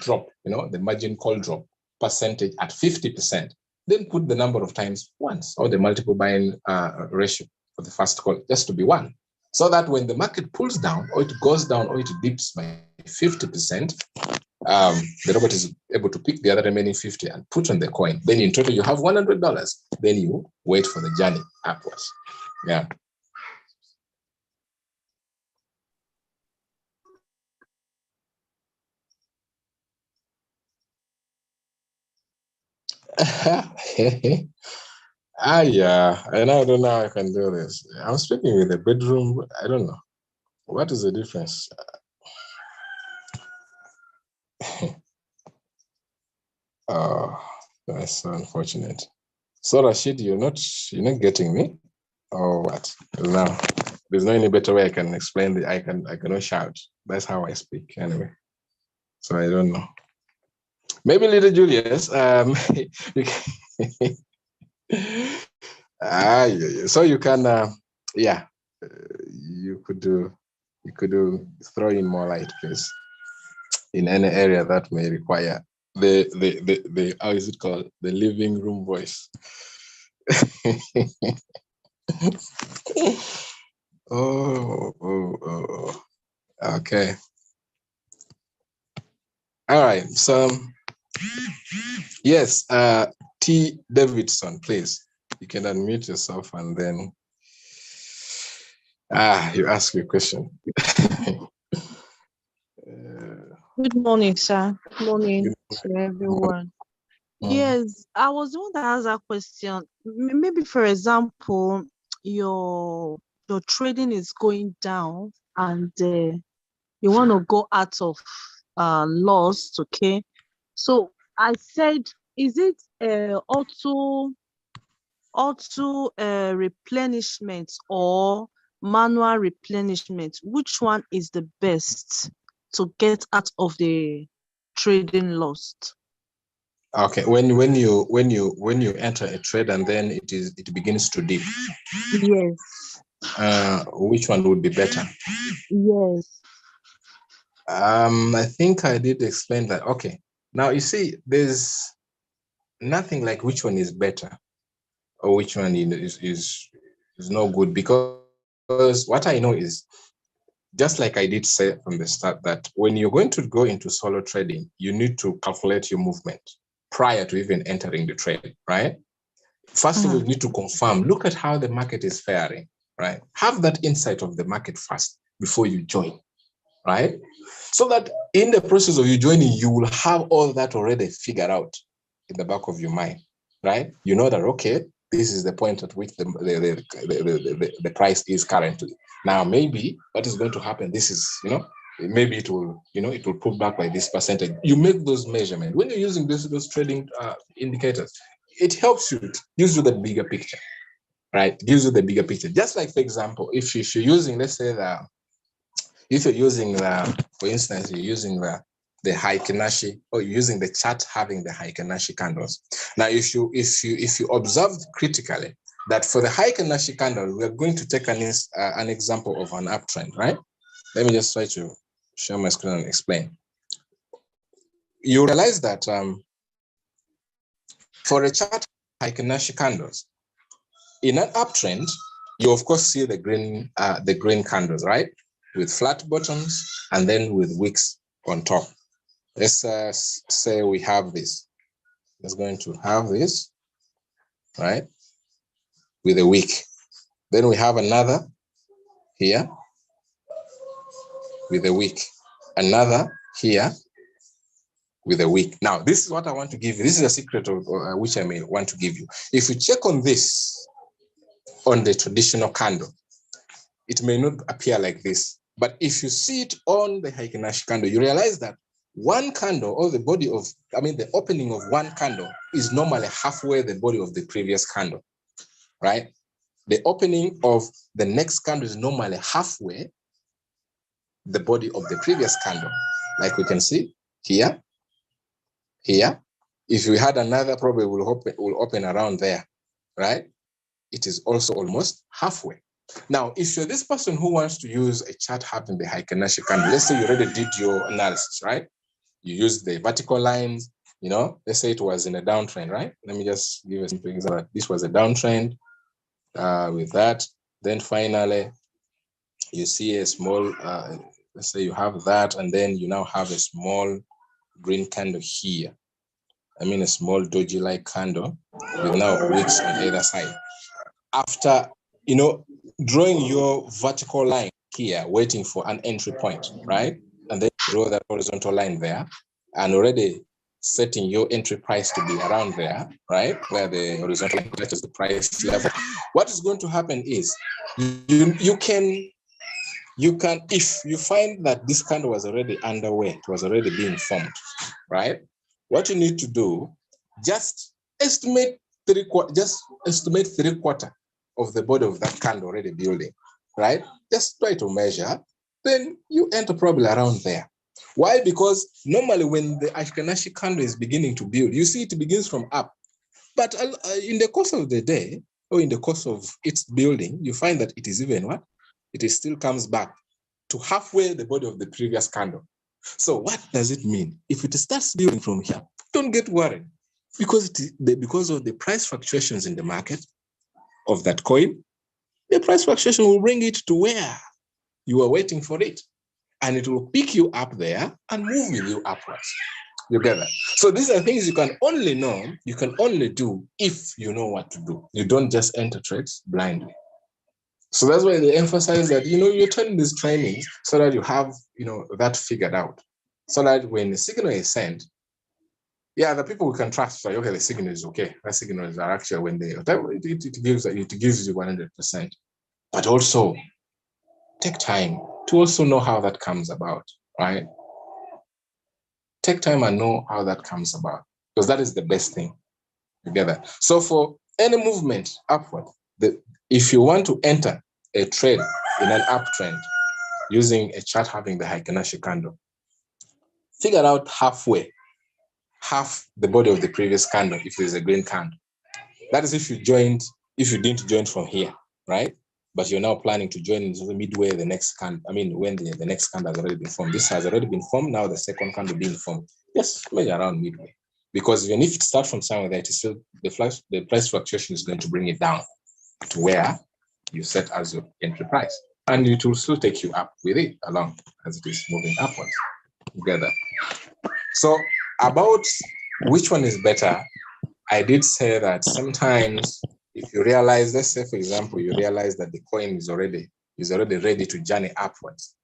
drop, the margin call drop percentage at 50%. Then put the number of times once, or the multiple buying ratio for the first call just to be 1. So that when the market pulls down, or it goes down, or it dips by 50%, the robot is able to pick the other remaining 50 and put on the coin. Then in total, you have $100. Then you wait for the journey upwards. Yeah. Yeah, and I don't know how I can do this. I'm speaking with the bedroom. I don't know. What is the difference? Oh, that's so unfortunate. So Rashid, you're not getting me, or what? Now, there's no any better way I can explain the. I cannot shout. That's how I speak anyway. So I don't know. Maybe little Julius. You can, yeah. So you can, yeah, you could throw in more light, please, in any area that may require the how is it called, the living room voice. Oh, okay. All right. So yes, T. Davidson, please. You can unmute yourself and then you ask your question. Good morning, sir. Good morning to everyone. Yes, I was the one that asked that question. Maybe, for example, your trading is going down and you want to go out of loss, okay? So I said, is it auto replenishment or manual replenishment? Which one is the best to get out of the trading loss? Okay, when you enter a trade and then it begins to dip. Yes. Which one would be better? Yes. I think I did explain that. Okay. Now you see, there's nothing like which one is better or which one is no good, because what I know is, just like I did say from the start, that when you're going to go into solo trading, you need to calculate your movement prior to even entering the trade, right? First of all, you need to confirm, look at how the market is faring, right? Have that insight of the market first before you join, right? So that in the process of you joining, you will have all that already figured out in the back of your mind, right? You know that, okay, this is the point at which the price is currently. Now, maybe what is going to happen, this is, maybe it will pull back by this percentage. You make those measurements. When you're using those trading indicators, it helps you, it gives you the bigger picture, right? It gives you the bigger picture. Just like, for example, if you're using, let's say if you're using for instance, you're using the Heikin-Ashi, or you're using the chart having the Heikin-Ashi candles. Now, if you observe critically that for the Heikin-Ashi candle, we are going to take an example of an uptrend, right? Let me just try to share my screen and explain. You realize that for a chart Heikin-Ashi candles, in an uptrend, you of course see the green candles, right? With flat bottoms and then with wicks on top. Let's say we have this. It's going to have this, right? With a wick. Then we have another here with a wick. Another here with a wick. Now, this is what I want to give you. This is a secret of which I may want to give you. If you check on this on the traditional candle, it may not appear like this. But if you see it on the Heikin-Ashi candle, you realize that one candle, or the opening of one candle is normally halfway the body of the previous candle, right? The opening of the next candle is normally halfway the body of the previous candle. Like we can see here. If we had another, probably will open around there, right? It is also almost halfway. Now, if you're this person who wants to use a chart having the Heikin-Ashi candle, let's say you already did your analysis, right? You use the vertical lines, let's say it was in a downtrend, right? Let me just give a simple example. This was a downtrend with that. Then finally, you see a small, let's say you have that, and then you now have a small green candle here. I mean, a small doji-like candle with now wicks on either side. After, drawing your vertical line here, waiting for an entry point, right? And then draw that horizontal line there, and already setting your entry price to be around there, right? Where the horizontal line touches the price level. What is going to happen is you can, if you find that this candle was already underway, it was already being formed, right? What you need to do, just estimate three quarter of the body of that candle already building, right? Just try to measure, then you enter probably around there. Why? Because normally when the Fibonacci candle is beginning to build, you see it begins from up. But in the course of the day, or in the course of its building, you find that it is even what? It is still comes back to halfway the body of the previous candle. So what does it mean? If it starts building from here, don't get worried, because because of the price fluctuations in the market of that coin, the price fluctuation will bring it to where you are waiting for it, and it will pick you up there and move with you upwards. You get that? So these are things you can only know, you can only do if you know what to do. You don't just enter trades blindly. So that's why they emphasize that, you're turning these trainings so that you have, that figured out. So that when the signal is sent, the people we can trust, like, okay, the signal is okay. That signal is actually when it gives you 100%. But also take time to also know how that comes about, right? Take time and know how that comes about, because that is the best thing together. So for any movement upward, if you want to enter a trade in an uptrend using a chart having the Fibonacci candle, figure out half the body of the previous candle if there's a green candle. That is if you didn't join from here, right? But you're now planning to join in the midway the next candle. I mean, when the next candle has already been formed. This has already been formed, now the second candle being formed. Just measure around midway. Because even if it starts from somewhere there, it is still the price fluctuation is going to bring it down to where you set as your entry price. And it will still take you up with it along as it is moving upwards together. So about which one is better, I did say that sometimes if you realize, let's say for example, you realize that the coin is already ready to journey upwards,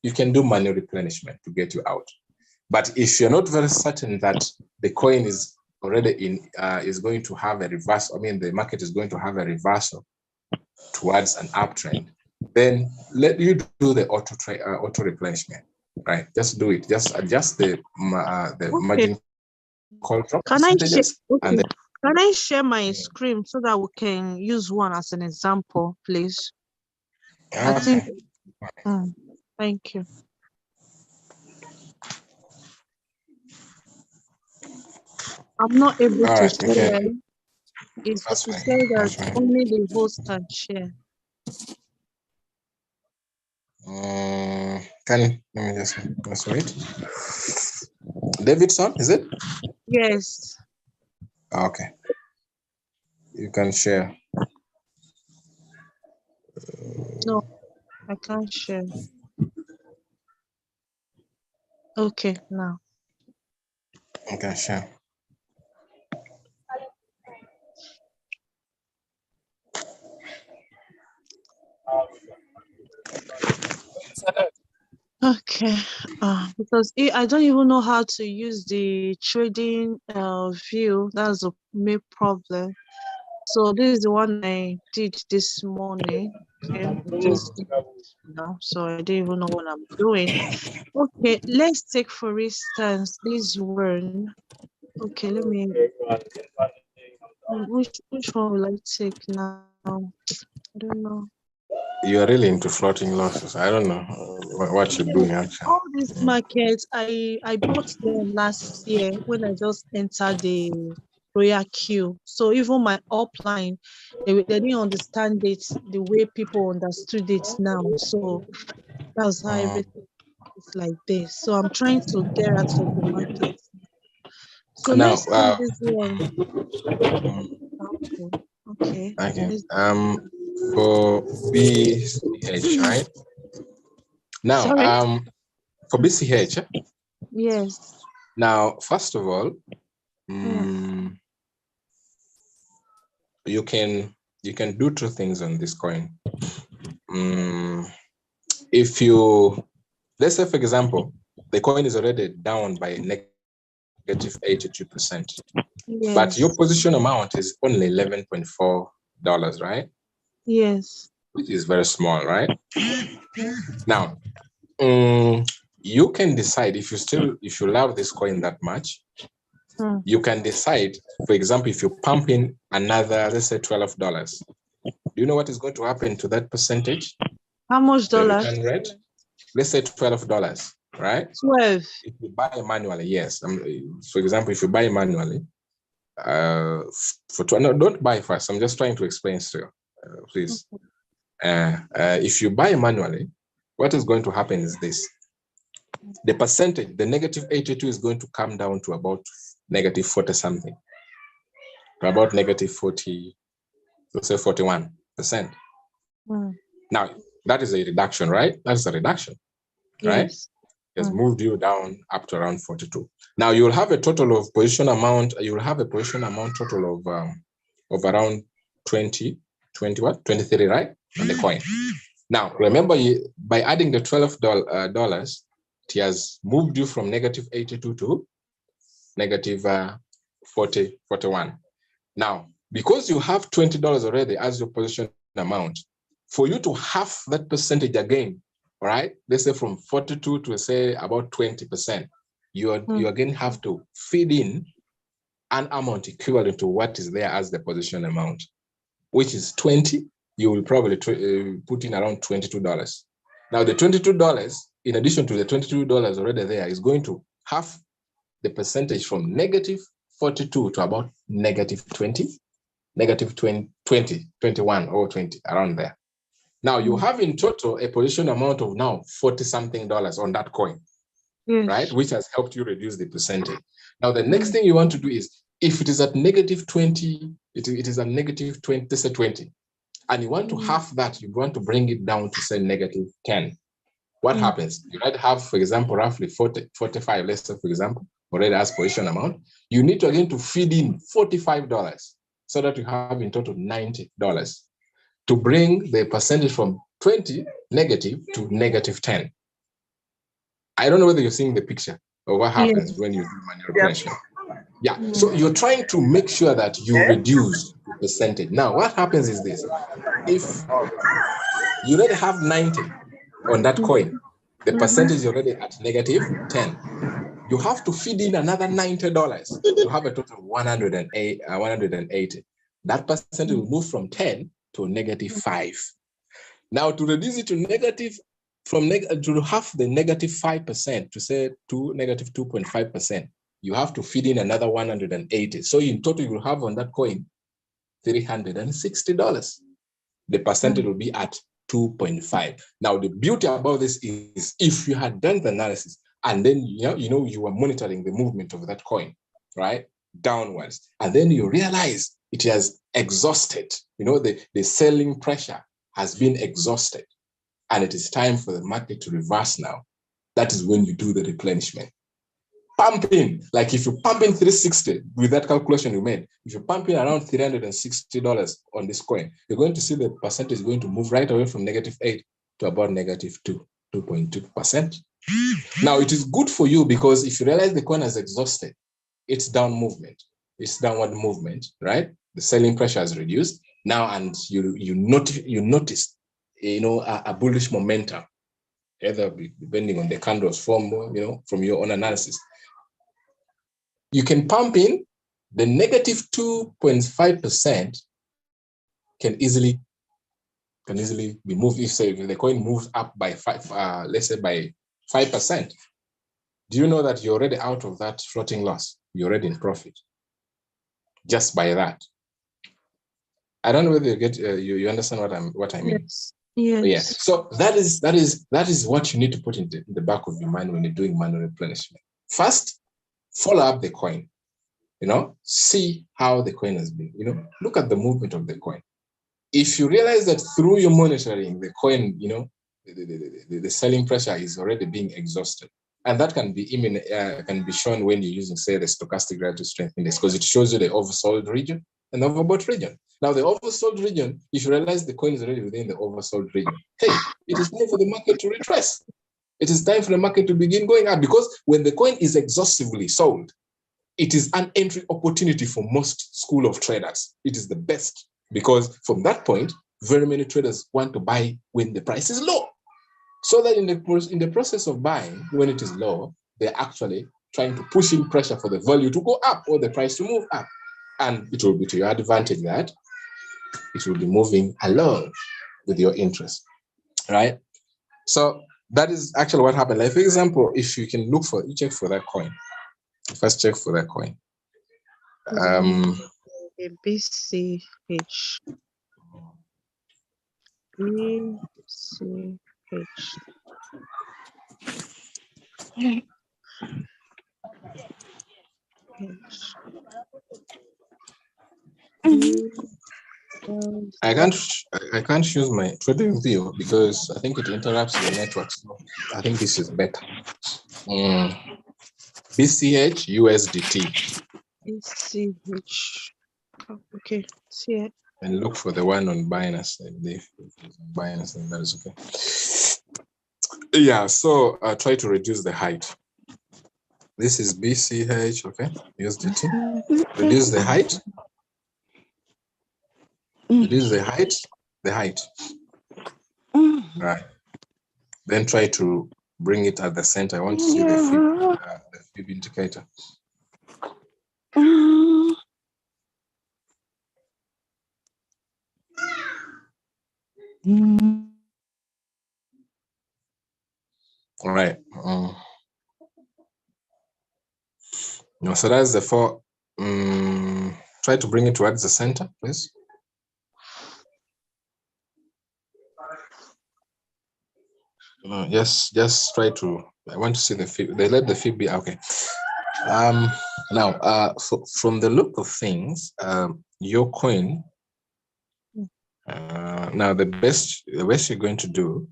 you can do manual replenishment to get you out. But if you're not very certain that the coin is already is going to have a reversal, the market is going to have a reversal towards an uptrend, then let you do the auto replenishment, right? Just do it. Just adjust the margin call drop percentages. Can I share my screen so that we can use one as an example, please? Okay. I think. Thank you. I'm not able to share. Okay. It's to say that only the host can share. Let me just wait. Davidson, is it? Yes. Okay. You can share. No, I can't share. Okay, now. Okay, sure. Okay, because I don't even know how to use the trading view. That's the main problem. So this is the one I did this morning. Okay, just now, so I didn't even know what I'm doing. Okay, let's take for instance this one. Okay, let me. Which one will I take now? I don't know. You are really into floating losses. I don't know what you're doing actually. All these markets, I bought them last year when I just entered the Royal Queue. So even my upline, they didn't understand it the way people understood it now. So that's how everything is like this. So I'm trying to get out of the market. So now, let's take this one. Okay. Okay. for BCH, right? Now, Sorry? for BCH. Yes. Now, first of all, you can do two things on this coin. If you, let's say, for example, the coin is already down by negative 82%, Yes. but your position amount is only $11.4, right? Yes. Which is very small, right? Now, you can decide if you love this coin that much, you can decide, for example, if you pump in another, let's say $12, do you know what is going to happen to that percentage? How much The dollars? return rate? Let's say $12, right? 12. If you buy manually, yes. For example, if you buy manually, no, don't buy first. I'm just trying to explain to you, please. If you buy manually, what is going to happen is this. The percentage, the negative 82 is going to come down to about negative 40 something, to about negative 40, let's say 41%. Now, that is a reduction, right? That's a reduction, right? Yes. It has moved you down up to around 42. Now you will have a total of position amount. You will have a position amount total of around 23, right? On the coin. Now, remember, by adding the $12, it has moved you from negative 82 to negative 41. Now, because you have $20 already as your position amount, for you to half that percentage again, right? Let's say from 42 to say about 20%, you again have to feed in an amount equivalent to what is there as the position amount, which is 20. You will probably put in around $22. Now, the $22, in addition to the $22 already there, is going to half the percentage from negative 42 to about negative 20, negative 20, 21 or 20, around there. Now you have in total a position amount of now 40 something dollars on that coin, right? Which has helped you reduce the percentage. Now the next thing you want to do is, if it is at negative 20, it is at negative 20, say 20, and you want to half that, you want to bring it down to say negative 10. What happens? You might have, for example, roughly 40, 45, let's say, for example, already as position amount. You need to again to feed in $45 so that you have in total $90 to bring the percentage from 20 negative to negative 10. I don't know whether you're seeing the picture of what happens when you do manual replenishment. Yeah, so you're trying to make sure that you reduce the percentage. Now, what happens is this. If you already have 90 on that coin, the percentage is already at negative 10. You have to feed in another $90 to have a total of 180. That percentage will move from 10 to negative 5. Now, to reduce it to negative, to half the negative 5% to say to negative 2.5%, you have to feed in another 180. So in total, you will have on that coin $360. The percentage will be at 2.5. Now, the beauty about this is if you had done the analysis and then you were monitoring the movement of that coin, right, downwards, and then you realize it has exhausted, the selling pressure has been exhausted, and it is time for the market to reverse now. That is when you do the replenishment. Pumping, like if you pump in 360 with that calculation you made, if you pump in around $360 on this coin, you're going to see the percentage is going to move right away from negative 8 to about negative 2.2%. Now, it is good for you because if you realize the coin has exhausted its downward movement, right? The selling pressure has reduced now, and you notice, a bullish momentum, either depending on the candles form, from your own analysis. You can pump in the negative 2.5% can easily be moved. If the coin moves up by 5, let's say by 5%, do you know that you're already out of that floating loss? You're already in profit just by that. I don't know whether you get you understand what I mean. Yes. Yes. Yeah. So that is what you need to put in the back of your mind when you're doing manual replenishment. First, follow up the coin. See how the coin has been. Look at the movement of the coin. if you realize that through your monitoring, the coin, the selling pressure is already being exhausted, and that can be shown when you're using, say, the stochastic relative strength index, because it shows you the oversold region and the overbought region. Now, the oversold region, if you realize the coin is already within the oversold region, hey, it is time for the market to retrace. It is time for the market to begin going up, because when the coin is exhaustively sold, it is an entry opportunity for most school of traders. It is the best, because from that point, very many traders want to buy when the price is low. So that in the process of buying, when it is low, they're actually trying to push in pressure for the value to go up or the price to move up. And it will be to your advantage that it will be moving along with your interest, right? So that is actually what happened. Like, for example, if you can check for that coin. First check for that coin. BCH. I can't use my trading view because I think it interrupts the network. So I think this is better. BCH USDT. BCH. Oh, okay. See it. And look for the one on Binance. Binance, and that is okay. Yeah, so try to reduce the height. This is BCH, okay? USDT. Reduce the height. Reduce the height. Right. Then try to bring it at the center. I want to see the fib indicator. All right. So that's the 4. Try to bring it towards the center, please. Yes, just try to. I want to see the fib. They let the fib be okay. Now, from the look of things, your coin. Now, the best you're going to do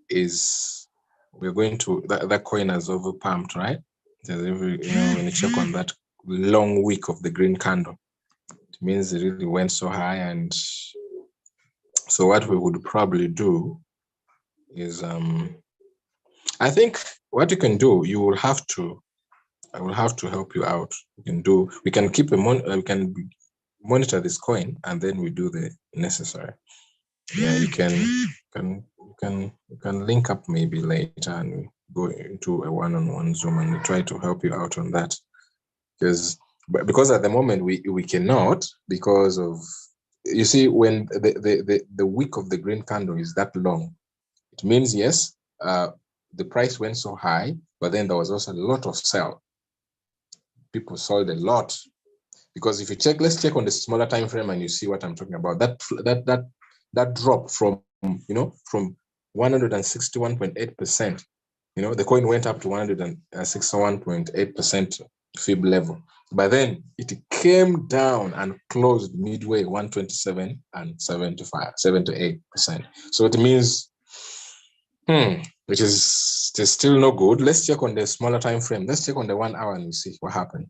is we're going to that coin has overpumped, right? When you check on that long wick of the green candle, it means it really went so high. And so what we would probably do is I think what you can do, I will have to help you out. We can keep we can monitor this coin, and then we do the necessary. Yeah, you can link up maybe later and go into a one-on-one Zoom and try to help you out on that. Because at the moment we cannot, because of, you see, when the wick of the green candle is that long, it means yes, the price went so high, but then there was also a lot of sell. People sold a lot, because if you check, let's check on the smaller time frame, and you see what I'm talking about. That drop from from 161.8%. The coin went up to 161.8% fib level, but then it came down and closed midway 127 and 78%. So it means which is still no good. Let's check on the smaller time frame. Let's check on the 1 hour and we see what happened.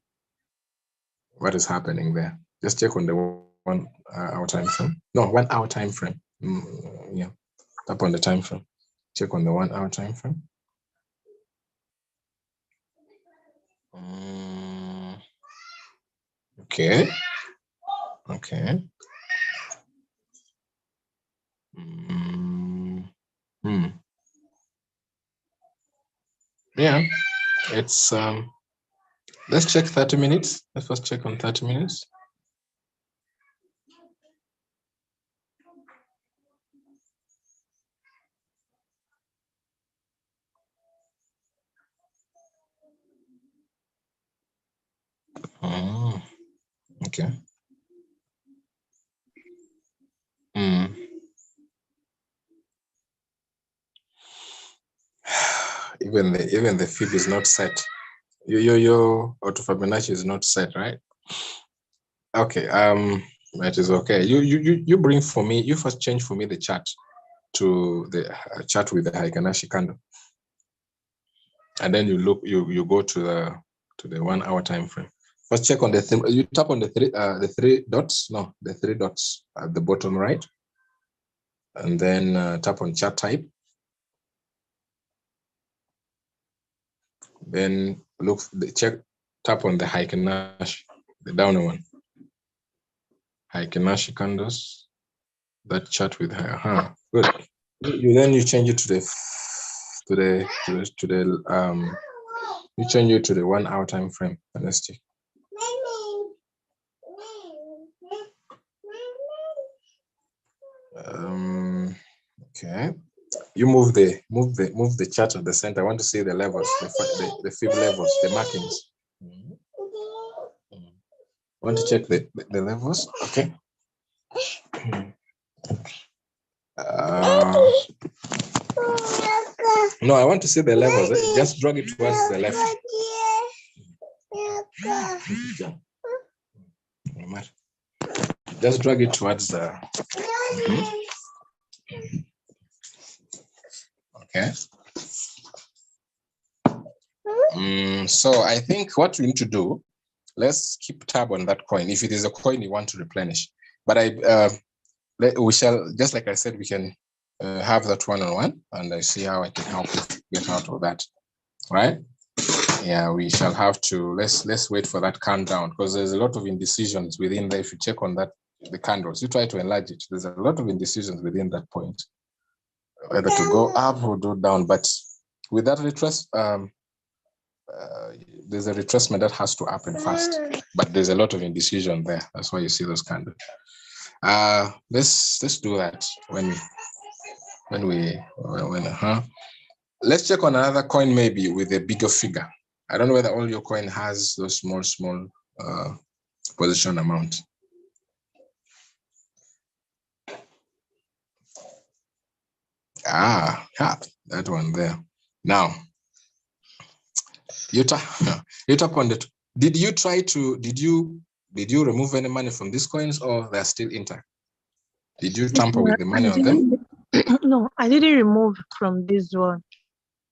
What is happening there? Just check on the 1 hour time frame. No, 1 hour time frame. Yeah, tap on the time frame. Check on the 1 hour time frame. Okay. Yeah, it's let's check 30 minutes. Let's first check on 30 minutes. Okay. Even the fib is not set. Your auto Fibonacci is not set, right? Okay. That is okay. You bring for me. You first change for me the chart to the chart with the Heikin-Ashi candle, and then you look. You go to the 1 hour time frame. First check on the you tap on the three dots. No, the 3 dots at the bottom right, and then tap on chart type. Then tap on the Heikin-Ashi, the downer one. Heikin-Ashi candles, that chart with her. Good. You change it you change it to the 1 hour time frame. Let's check. Okay. You move the chart at the center. I want to see the levels, the fib levels, the markings. I want to check the levels. Okay. No, I want to see the levels. Just drag it towards the left. Just drag it towards the. Okay. So I think what we need to do, let's keep tab on that coin. If it is a coin you want to replenish, but we shall, just like I said, we can have that one-on-one, and I see how I can help you get out of that. Right? Yeah, we shall have to. Let's wait for that countdown, because there's a lot of indecisions within there. If you check on that, the candles, you try to enlarge it. There's a lot of indecisions within that point, whether to go up or go down. But with that retrace, there's a retracement that has to happen fast. But there's a lot of indecision there. That's why you see those candles. Let's do that Let's check on another coin, maybe with a bigger figure. I don't know whether all your coin has those small position amount. Yeah, that one there. Now, you tap on the. Did you remove any money from these coins, or they're still intact? Did you tamper with the money on them? No, I didn't remove from this one.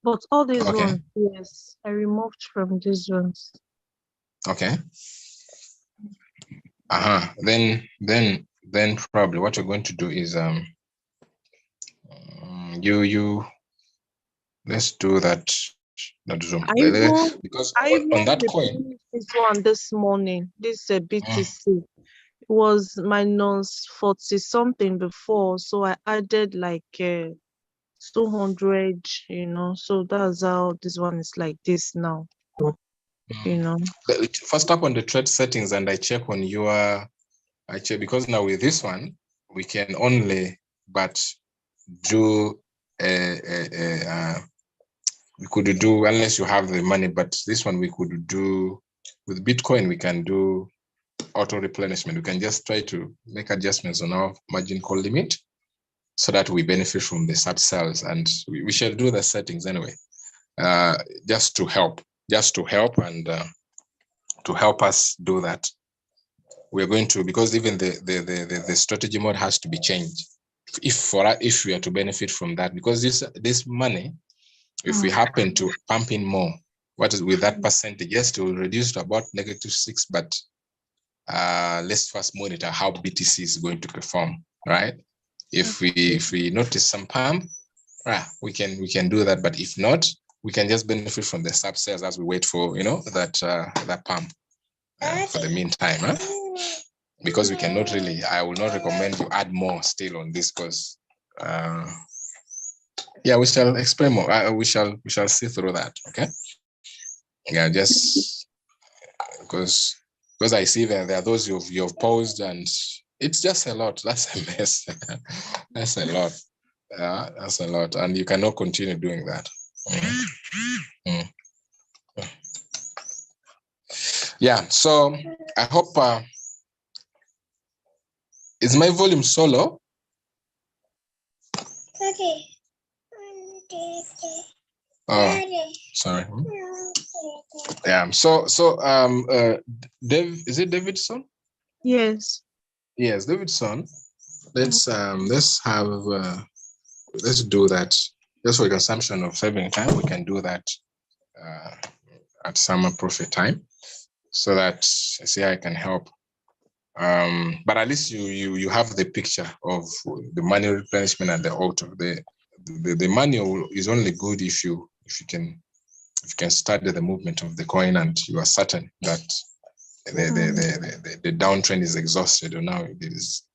But all these ones, yes, I removed from these ones. Okay. Then probably what you're going to do is let's do that zoom, because on that coin, this one this morning, this BTC was minus 40 something before, so I added like 200, so that's how this one is like this now. First up on the trade settings, and I check on because now with this one we can only do we could do, unless you have the money, but this one we could do with Bitcoin. We can do auto replenishment. We can just try to make adjustments on our margin call limit so that we benefit from the sub sales, and we shall do the settings anyway, just to help and to help us do that. We're going to, because even the strategy mode has to be changed if we are to benefit from that, because this money, if we happen to pump in more, what is with that percentage? Yes, it will reduce to about -6, but let's first monitor how BTC is going to perform, right? If we notice some pump, we can do that. But if not, we can just benefit from the sub sales as we wait for that pump for the meantime, huh? Because we cannot really. I will not recommend you add more still on this, because yeah, we shall explain more. We shall see through that. Okay. Yeah, just because I see there are those you've posed, and it's just a lot. That's a mess. That's a lot. That's a lot, and you cannot continue doing that. Yeah. So I hope. Is my volume so low? Oh, sorry. Yeah. So Dave, is it Davidson? Yes. Yes, Davidson. Let's do that. Just for consumption of saving time, we can do that at some appropriate time, so that I can help. But at least you have the picture of the manual replenishment and the auto. The manual is only good if you can study the movement of the coin and you are certain that the downtrend is exhausted, or now it is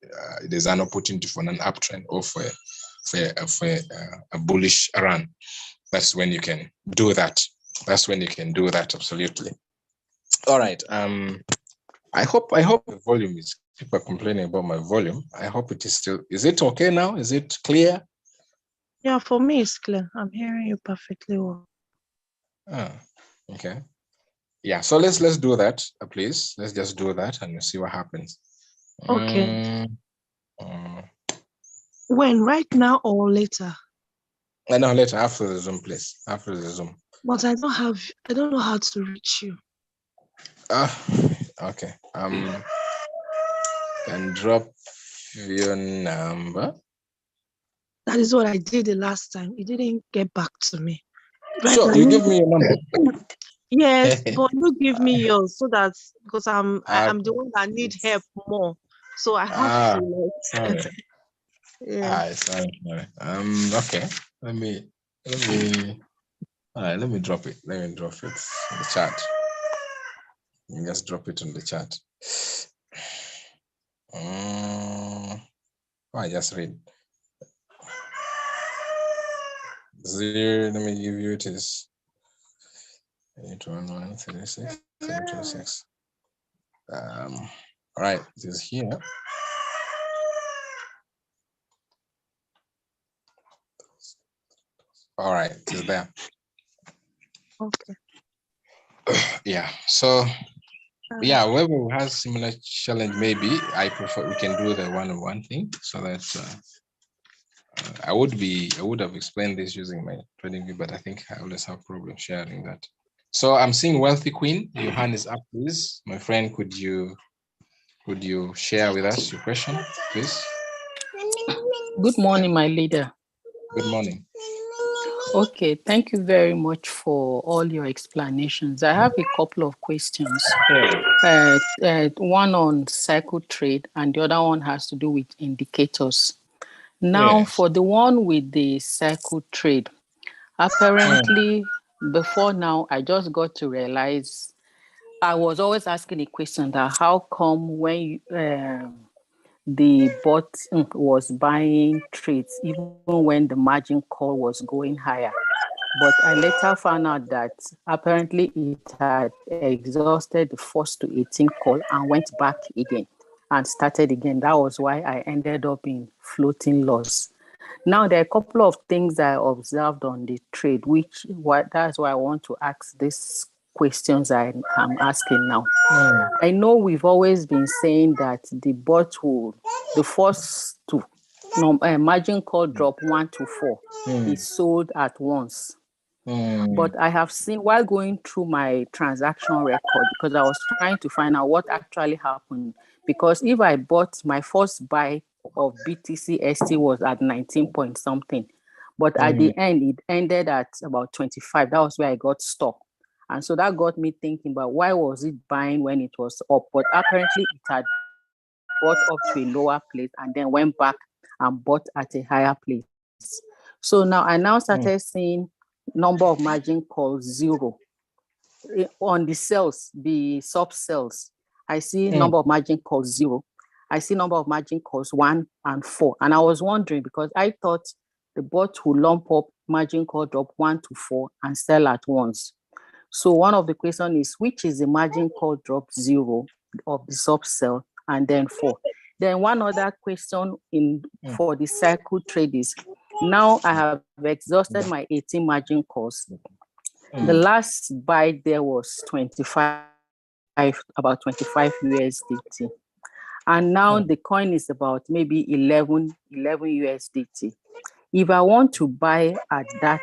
an opportunity for an uptrend or for a bullish run. That's when you can do that. Absolutely. All right. I hope the volume is, people are complaining about my volume. I hope it is still, is it okay now? Is it clear? Yeah, for me it's clear. I'm hearing you perfectly well. Okay. Yeah, so let's do that, please. Let's just do that and we'll see what happens. Okay. When, right now or later? No, later, after the Zoom, please. After the Zoom. But I don't know how to reach you. Okay. Can drop your number. That is what I did the last time. You didn't get back to me. Right, sure, you give me your number. Yes, but you give me yours so that, because I'm the one that need help more. So I have to. Sorry. Yeah. Sorry. Okay. Let me. All right. Let me drop it. In the chat. You just drop it in the chat. I just read. Let me give you, it is 81136 all right, it is here. All right, it is there. Okay. Yeah, so yeah, whoever has similar challenge, maybe I prefer we can do the one-on-one thing, so that I would have explained this using my trading view, but I think I always have problem sharing that. So I'm seeing Wealthy Queen. Your hand is up, please. My friend, could you share with us your question, please? Good morning, my leader. Good morning. Okay, thank you very much for all your explanations. I have a couple of questions. One on cycle trade and the other one has to do with indicators. Now, for the one with the cycle trade, apparently before now, I just got to realize I was always asking a question that how come when the bot was buying trades, even when the margin call was going higher. But I later found out that apparently it had exhausted the first to 18 call and went back again and started again. That was why I ended up in floating loss. Now, there are a couple of things I observed on the trade, that's why I want to ask these questions I'm asking now. I know we've always been saying that the bot will, the first to margin call drop 1 to 4 is sold at once. But I have seen, while going through my transaction record, because I was trying to find out what actually happened, because if I bought my first buy of BTC ST was at 19 point something, but at the end it ended at about 25. That was where I got stuck. And so that got me thinking about why was it buying when it was up? But apparently it had bought up to a lower place and then went back and bought at a higher place. So now I started seeing number of margin calls 0. On the cells, the sub cells, I see number of margin calls 0. I see number of margin calls 1 and 4. And I was wondering, because I thought the bot will lump up margin call drop 1 to 4 and sell at once. So one of the questions is, which is the margin call drop 0 of the sub cell and then 4? Then one other question for the cycle trade is, now I have exhausted my 18 margin calls. The last buy there was about 25 USDT. And now the coin is about maybe 11 USDT. If I want to buy at that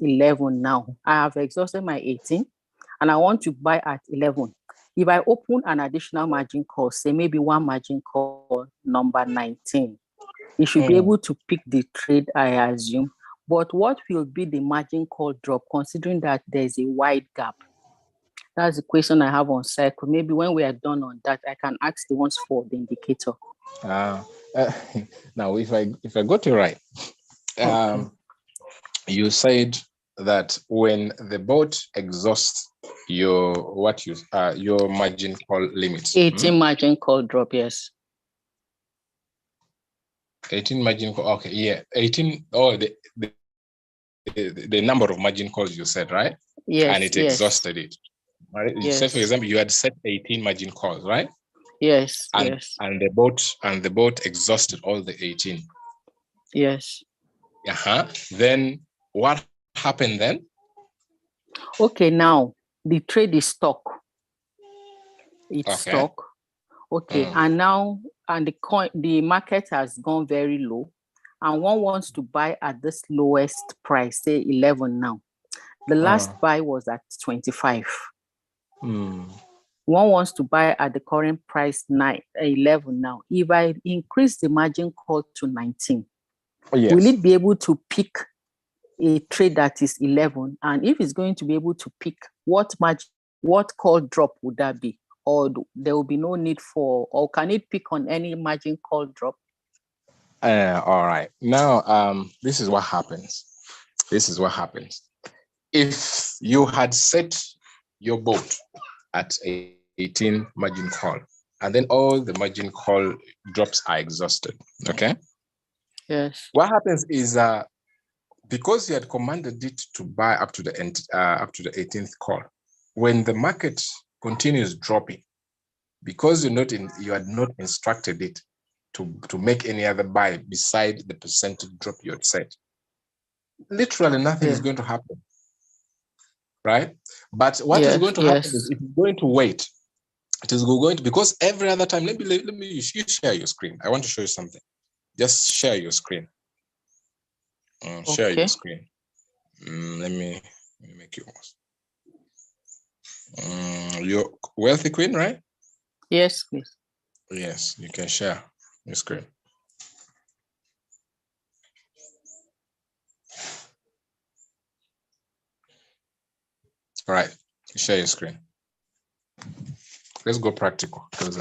11 now, I have exhausted my 18 and I want to buy at 11. If I open an additional margin call, say maybe one margin call number 19, it should be able to pick the trade, I assume. But what will be the margin call drop, considering that there's a wide gap? That's the question I have on cycle. Maybe when we are done on that, I can ask the ones for the indicator. Now, if I got you right, you said that when the boat exhausts your margin call limit. 18 margin call drop, yes. 18 margin call, okay, yeah. 18, the number of margin calls you said, right? Yes. And it exhausted it. Right? Yes. Say, for example, you had set 18 margin calls, right? Yes. And the boat exhausted all the 18. Yes. Then what happened then? Okay, now the trade is stuck. It's stuck. Okay, and now the market has gone very low, and one wants to buy at this lowest price, say 11 now. The last buy was at 25. One wants to buy at the current price 11 now. If I increase the margin call to 19, will it be able to pick a trade that is 11? And if it's going to be able to pick, what call drop would that be? Or there will be no need for, or can it pick on any margin call drop? All right. Now, this is what happens. If you had set your boat at 18 margin call, and then all the margin call drops are exhausted, okay? Yes. What happens is because you had commanded it to buy up to the 18th call, when the market continues dropping, because you had not instructed it to make any other buy beside the percentage drop you had set, literally nothing is going to happen, right? But what is going to happen is if you're going to wait, it is going to, because every other time, let me you share your screen. I want to show you something. Just share your screen. Share your screen. Let me make you you're Wealthy Queen, right? Yes, please. Yes, you can share your screen. All right, share your screen. Let's go practical because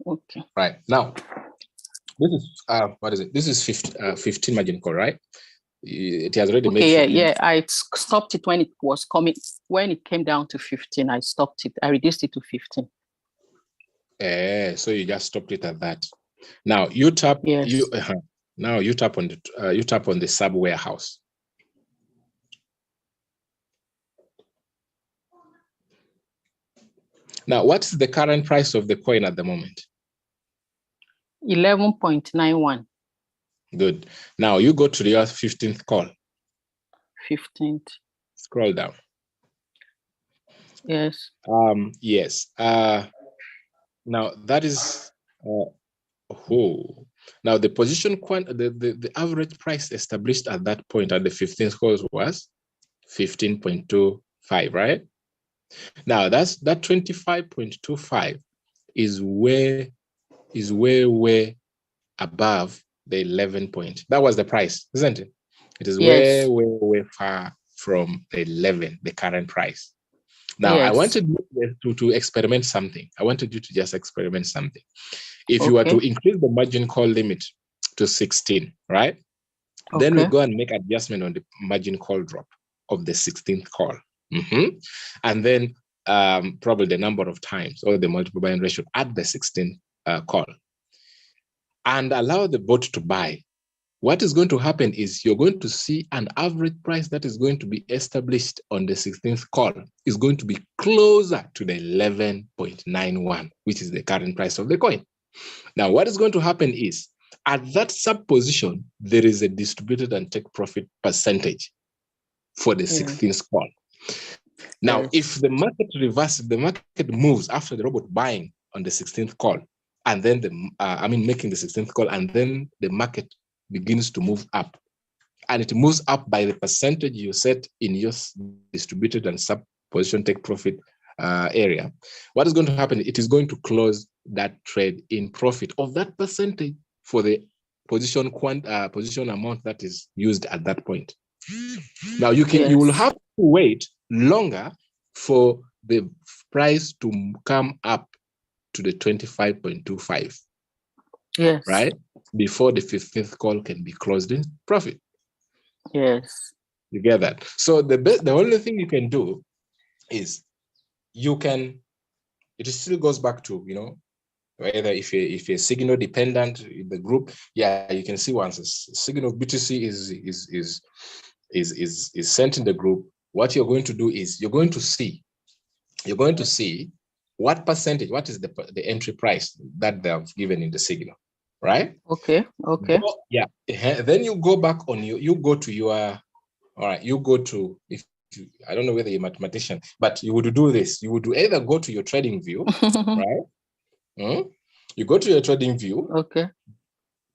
okay. Right now, this is what is it? This is 15 margin call, right? It has already made 15. Yeah. I stopped it when it was coming. When it came down to 15, I stopped it. I reduced it to 15. So you just stopped it at that. Now you tap. Yes. Now you tap on the sub warehouse. Now, what is the current price of the coin at the moment? 11.91. Good. Now you go to your 15th call. 15th. Scroll down. Yes. Yes. Now that is now the position the average price established at that point at the 15th call was 15.25, right? Now that 25.25 is way above the 11 point. That was the price, isn't it? It is way far from the 11, the current price. Now, I wanted you to experiment something. I wanted you to just experiment something. If you were to increase the margin call limit to 16, right? Then we go and make adjustment on the margin call drop of the 16th call. And then probably the number of times or the multiple buying ratio at the 16th call. And allow the bot to buy. What is going to happen is you're going to see an average price that is going to be established on the 16th call is going to be closer to the 11.91, which is the current price of the coin. Now, what is going to happen is at that sub position, there is a distributed and take profit percentage for the 16th call. Now, if the market reverses, the market moves after the robot buying on the 16th call, and then making the 16th call, and then the market begins to move up and it moves up by the percentage you set in your distributed and sub position take profit area, what is going to happen? It is going to close that trade in profit of that percentage for the position position amount that is used at that point. Now you will have to wait longer for the price to come up to the 25.25. Yes. Right? Before the 15th call can be closed in profit. Yes. You get that? So the only thing you can do is it still goes back to, whether if you're signal dependent in the group, you can see once a signal BTC is sent in the group, what you're going to do is you're going to see what percentage, what is the entry price that they have given in the signal, right? Okay. Then you go back on you go to your, all right, you go to, I don't know whether you're a mathematician, but you would do this. You would either go to your trading view, right? You go to your trading view, okay,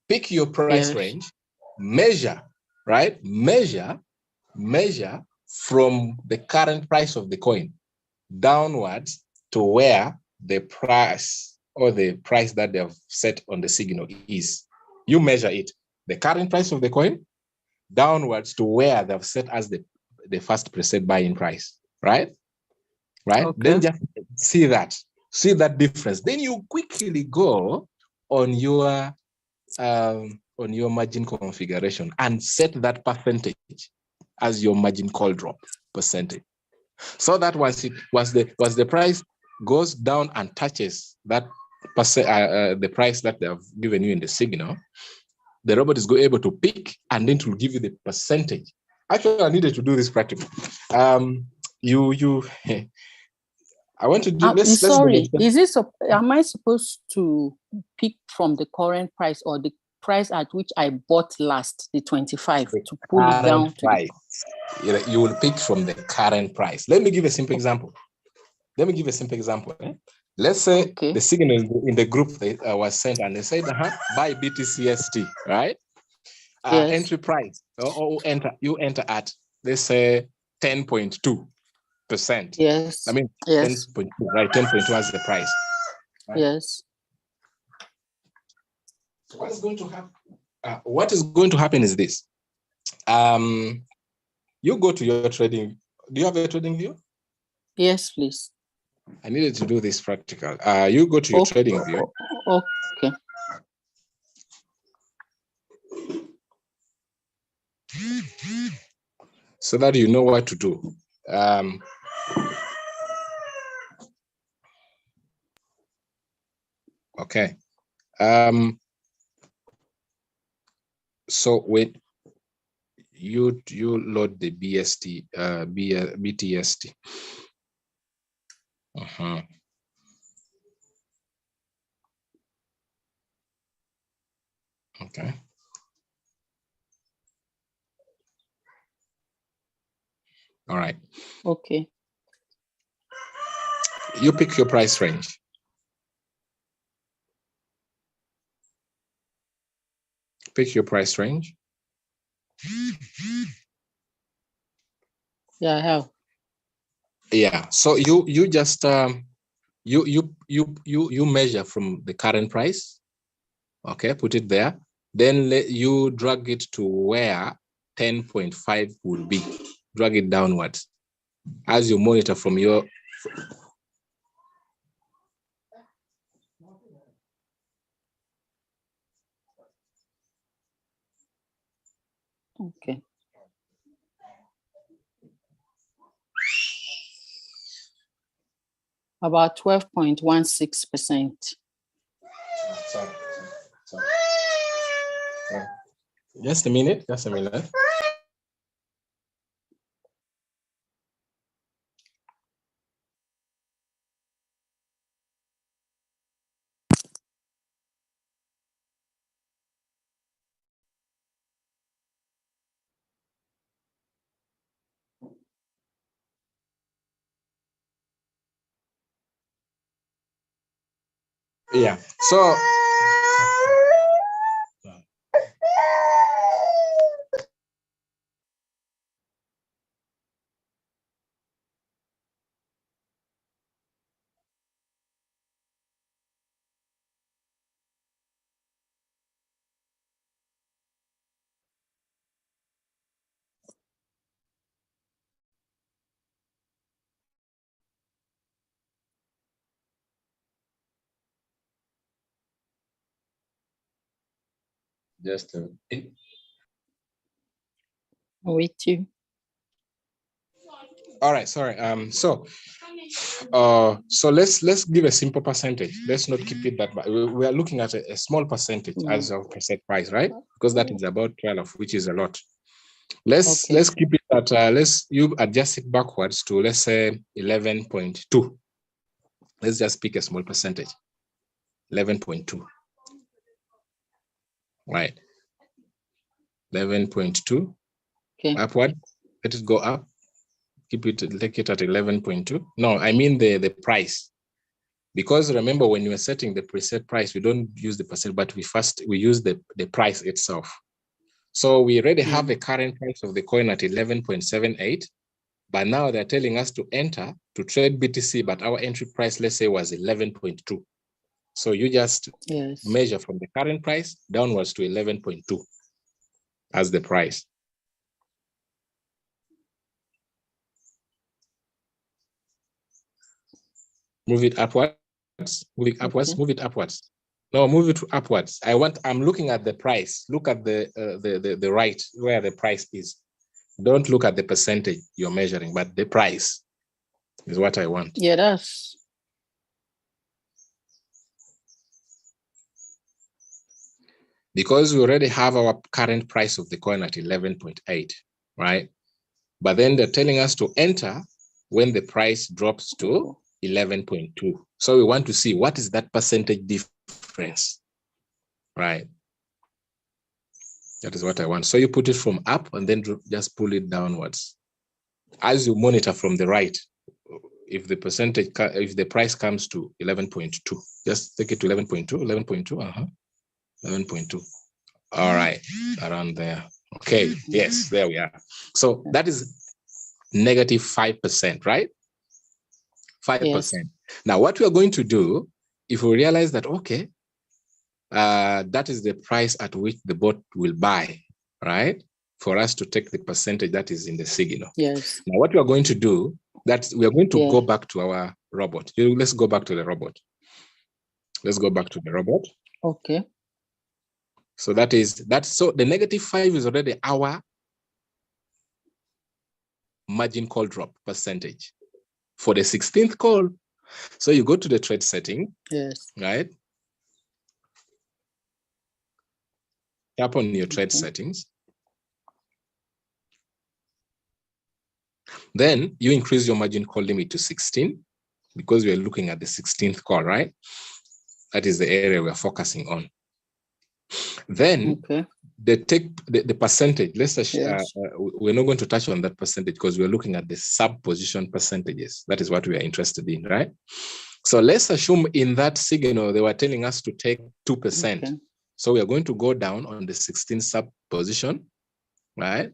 pick your price range, measure, right? Measure from the current price of the coin downwards to where the price or the price that they have set on the signal is. You measure it, the current price of the coin downwards to where they've set as the first preset buy-in price, right? Okay. Then just see that difference. Then you quickly go on your margin configuration and set that percentage as your margin call drop percentage, so that once the price goes down and touches that the price that they have given you in the signal, the robot is able to pick, and then it will give you the percentage. Actually, I needed to do this practical. I want to do. Sorry, is this? Am I supposed to pick from the current price or the price at which I bought last, the 25, to pull it down to price? You will pick from the current price. Let me give a simple example. Let's say the signal in the group was sent, and they said, buy BTCST, right? Entry price, or you enter at, let's say, 10.2%. Yes. I mean, yes. 10.2, right? 10.2 is the price. Right? Yes. So what is going to happen? Is this. You go to your trading. Do you have a trading view? Yes, please. I needed to do this practical. You go to your trading view. Okay. So that you know what to do. Okay. So when you load the BTST. Okay. All right. Okay. You pick your price range. Pick your price range. Yeah, I have. Yeah. So you just you measure from the current price. Okay, put it there. Then you drag it to where 10.5 would be. Drag it downwards as you monitor from your. Okay. About 12.16%. Sorry. Just a minute. Yeah. So Just with you. All right, sorry. So let's give a simple percentage. Let's not keep it that bad. We are looking at a small percentage as of preset price, right? Because that is about 12, which is a lot. Let's keep it at you adjust it backwards to, let's say, 11.2. Let's just pick a small percentage. 11.2. Right. 11.2. Okay. Upward. Let it go up. Keep it, take it at 11.2. No, I mean the price. Because remember, when you are setting the preset price, we don't use the percent, but we use the price itself. So we already have a current price of the coin at 11.78, but now they're telling us to enter to trade BTC, but our entry price, let's say, was 11.2. So you just measure from the current price downwards to 11.2 as the price. Move it upwards, move it upwards, move it upwards. No, move it upwards. I'm looking at the price. Look at the right, where the price is. Don't look at the percentage you're measuring, but the price is what I want. Yeah, that's. Because we already have our current price of the coin at 11.8, right? But then they're telling us to enter when the price drops to 11.2. So we want to see what is that percentage difference, right? That is what I want. So you put it from up and then just pull it downwards. As you monitor from the right, if the percentage, if the price comes to 11.2, just take it to 11.2, 11.2, 11.2. All right, around there. Okay, yes, there we are. So that is negative 5%, right? 5%. Yes. Now, what we are going to do, if we realize that, okay, that is the price at which the bot will buy, right? For us to take the percentage that is in the signal. Yes. Now, what we are going to do, that we are going to go back to our robot. Let's go back to the robot. Let's go back to the robot. Okay. So so the negative 5 is already our margin call drop percentage for the 16th call. So you go to the trade setting. Yes. Right? Tap on your trade settings. Then you increase your margin call limit to 16 because we are looking at the 16th call, right? That is the area we're focusing on. Then the percentage, let's we're not going to touch on that percentage because we're looking at the sub position percentages. That is what we are interested in, right? So let's assume in that signal, they were telling us to take 2%. Okay. So we are going to go down on the 16 sub position, right?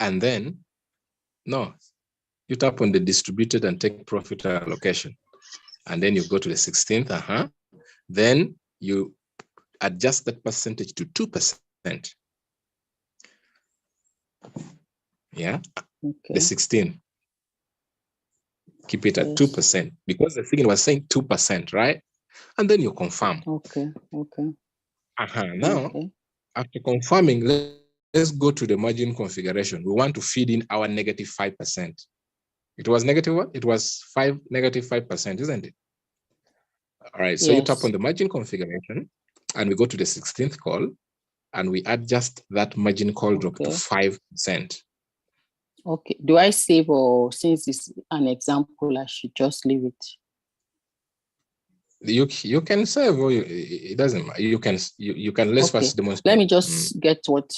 And then, you tap on the distributed and take profit allocation. And then you go to the 16th, Then you adjust that percentage to 2%. Yeah, the 16. Keep it at 2% because the signal was saying 2%, right? And then you confirm. Okay. Now, after confirming, let's go to the margin configuration. We want to feed in our negative 5%. It was negative what? It was negative 5%, isn't it? All right, so you tap on the margin configuration and we go to the 16th call and we adjust that margin call drop to 5%. Okay, do I save, or since it's an example, I should just leave it? You can save, or it doesn't matter. You can let's first demonstrate. Let me just get what,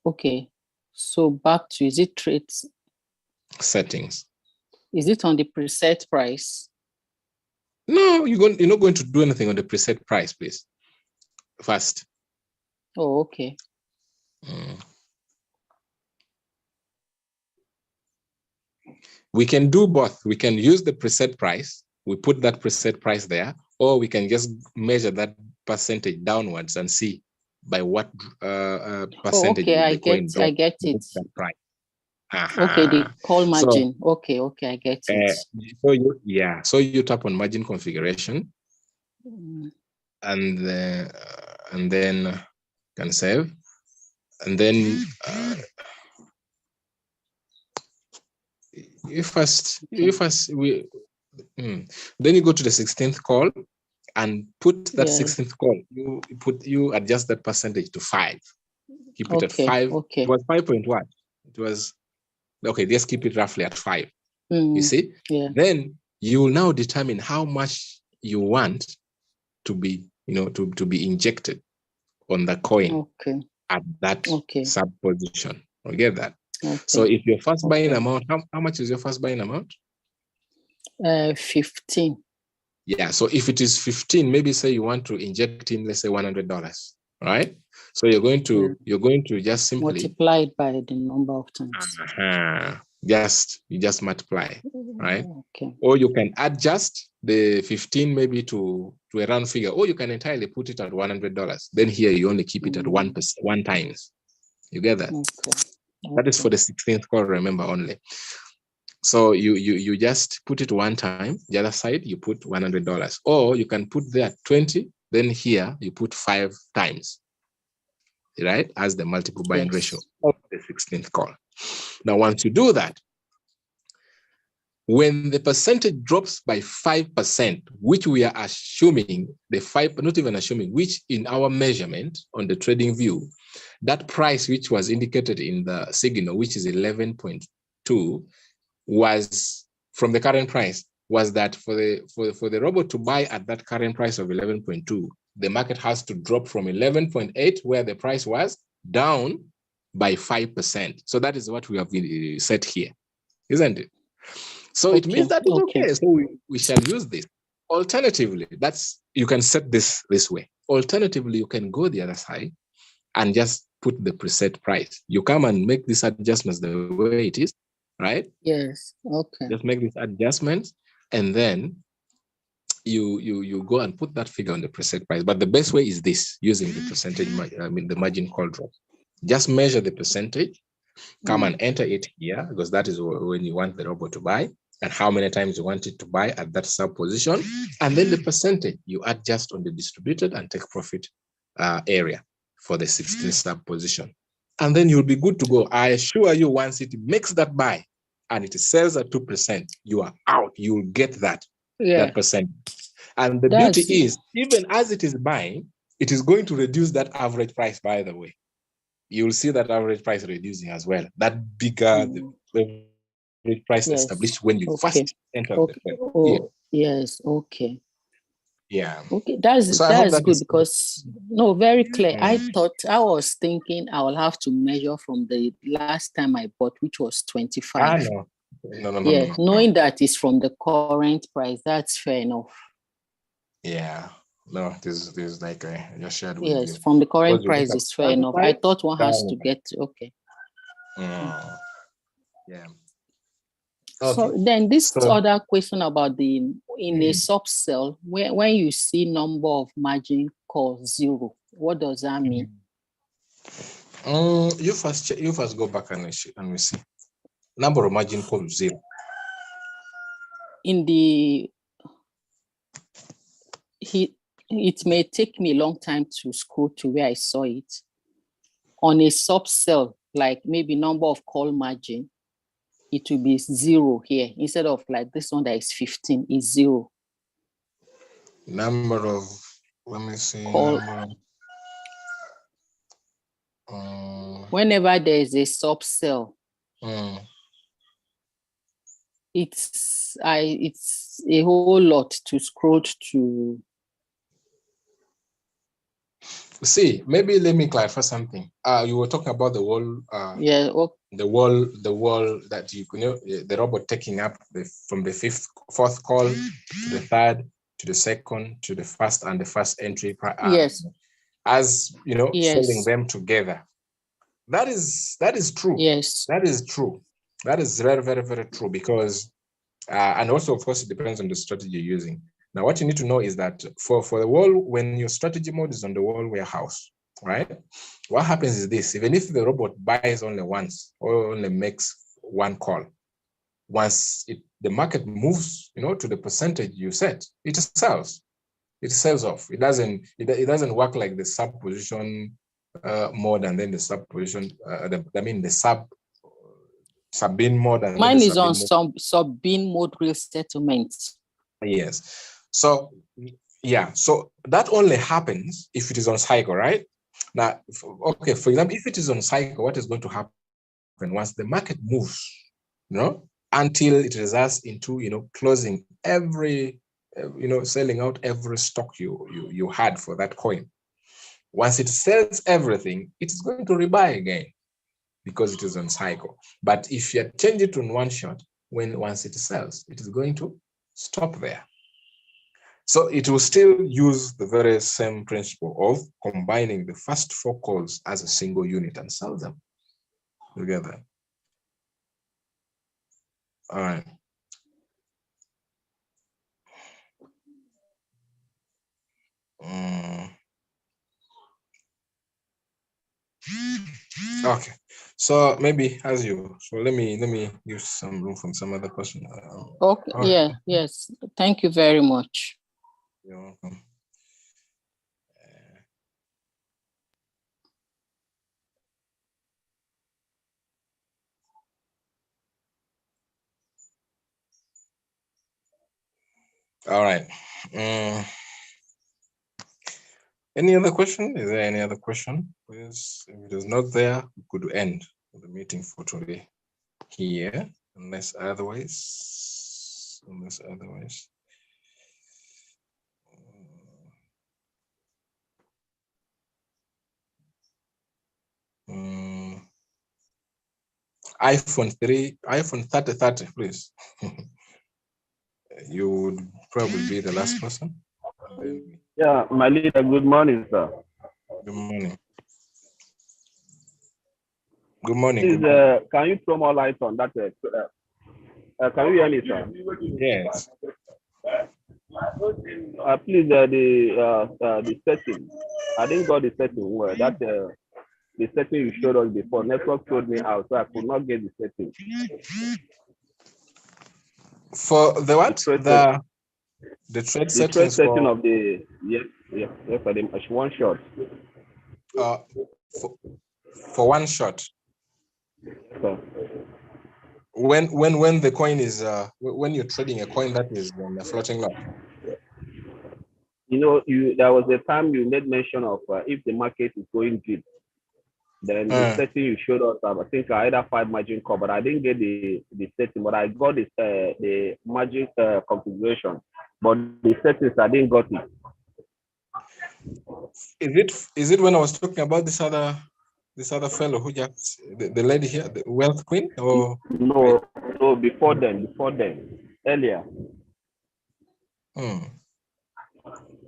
Okay, so back to, is it trades? Settings. Is it on the preset price? No, you're not going to do anything on the preset price, please. First. Oh, okay. We can do both. We can use the preset price. We put that preset price there, or we can just measure that percentage downwards and see by what percentage. Okay, I get it. That price. Okay, the call margin. So, okay, I get it. So you tap on margin configuration, and then can save, and then then you go to the 16th call and put that 16th call. You adjust that percentage to 5. Keep it at 5. Okay. It was 5.1. It was okay. Just keep it roughly at 5. You see? Yeah. Then you will now determine how much you want to be, to be injected on the coin at that sub position. You get that? Okay. So if your first buying amount, how much is your first buying amount? 15. Yeah. So if it is 15, maybe say you want to inject in, let's say $100, right? So you're going to just simply multiply it by the number of times. You just multiply, right? Okay. Or you can adjust the 15 maybe to a round figure, or you can entirely put it at $100. Then here you only keep it at 1 times. You get that? Okay. That is for the 16th call, remember, only. So you just put it 1 time. The other side you put $100, or you can put there 20. Then here you put 5 times, right, as the multiple buying ratio of the 16th call. Now, once you do that, when the percentage drops by 5%, which we are assuming, not even assuming, which in our measurement on the trading view, that price which was indicated in the signal, which is 11.2, was from the current price, was that for the robot to buy at that current price of 11.2, the market has to drop from 11.8, where the price was, down by 5%. So that is what we have set here, isn't it? So it means that it's okay. So we shall use this. Alternatively, you can set this way. Alternatively, you can go the other side and just put the preset price. You come and make these adjustments the way it is, right? Yes. Okay. Just make these adjustments, and then you go and put that figure on the preset price. But the best way is this, using the percentage, the margin call drop. Just measure the percentage, come and enter it here, because that is when you want the robot to buy, and how many times you want it to buy at that sub position. And then the percentage you adjust on the distributed and take profit area for the 16 sub position. And then you'll be good to go. I assure you, once it makes that buy and it sells at 2%, you are out. You'll get that percent. And the beauty is, even as it is buying, it is going to reduce that average price, by the way. You'll see that average price reducing as well. That bigger the average price established when you first enter the Yes, okay. Yeah. Okay, that's good, because very clear. I was thinking I will have to measure from the last time I bought, which was 25. No. Knowing that it's from the current price, that's fair enough. Yeah. No, this is like I just shared with you. From the current price is fair enough. I thought one has to get Yeah. Okay. So then this other question about in a subcell, when you see number of margin call 0, what does that mean? You first go back and we see number of margin call 0. It may take me a long time to scroll to where I saw it. On a subcell, like maybe number of call margin, it will be 0 here. Instead of like this one that is 15, is 0. Number of, let me see. Whenever there is a subcell, it's a whole lot to scroll to. See, maybe let me clarify something. You were talking about the wall. The wall that the robot taking up from the fourth call to the third, to the second, to the first, and the first entry. As selling them together. That is true. Yes, that is true. That is very, very, very true, because and also, of course, it depends on the strategy you're using. Now, what you need to know is that for the wall, when your strategy mode is on the wall warehouse, right? What happens is this: even if the robot buys only once or only makes one call. Once the market moves, to the percentage you set, it sells. It sells off. It doesn't work like the sub position mode and then the sub position. The sub-bin mode. And mine is on sub-bin mode resettlement. Yes. So yeah. So that only happens if it is on cycle, right? Now, okay. For example, if it is on cycle, what is going to happen once the market moves? Until it results into closing every selling out every stock you had for that coin. Once it sells everything, it is going to rebuy again because it is on cycle. But if you change it on one shot, once it sells, it is going to stop there. So it will still use the very same principle of combining the first 4 calls as a single unit and sell them together. All right. Okay, so maybe so let me give some room from some other person. Okay. Yeah. Yes. Thank you very much. You're welcome. All right. Any other question? Is there any other question? Please, if it is not there, we could end the meeting for today here, unless otherwise. iPhone 3030, please. You would probably be the last person. Yeah, my leader, good morning, sir. Good morning. Good morning. Please, can you throw more light on that? Can you hear me, sir? Yes. Please, the setting. I didn't got the setting well. That the setting you showed us before. Network showed me out, so I could not get the setting. For the what? The trade settings setting of the yes, for the one shot. For one shot. So, when the coin is when you're trading a coin that is on a floating lot. There was a time you made mention of if the market is going deep, then the setting you showed us. I think I either 5 margin call, but I didn't get the setting. But I got the margin configuration. But the settings I didn't got it. Is it when I was talking about this other fellow who just the lady here, the Wealth Queen, or no, before then, earlier.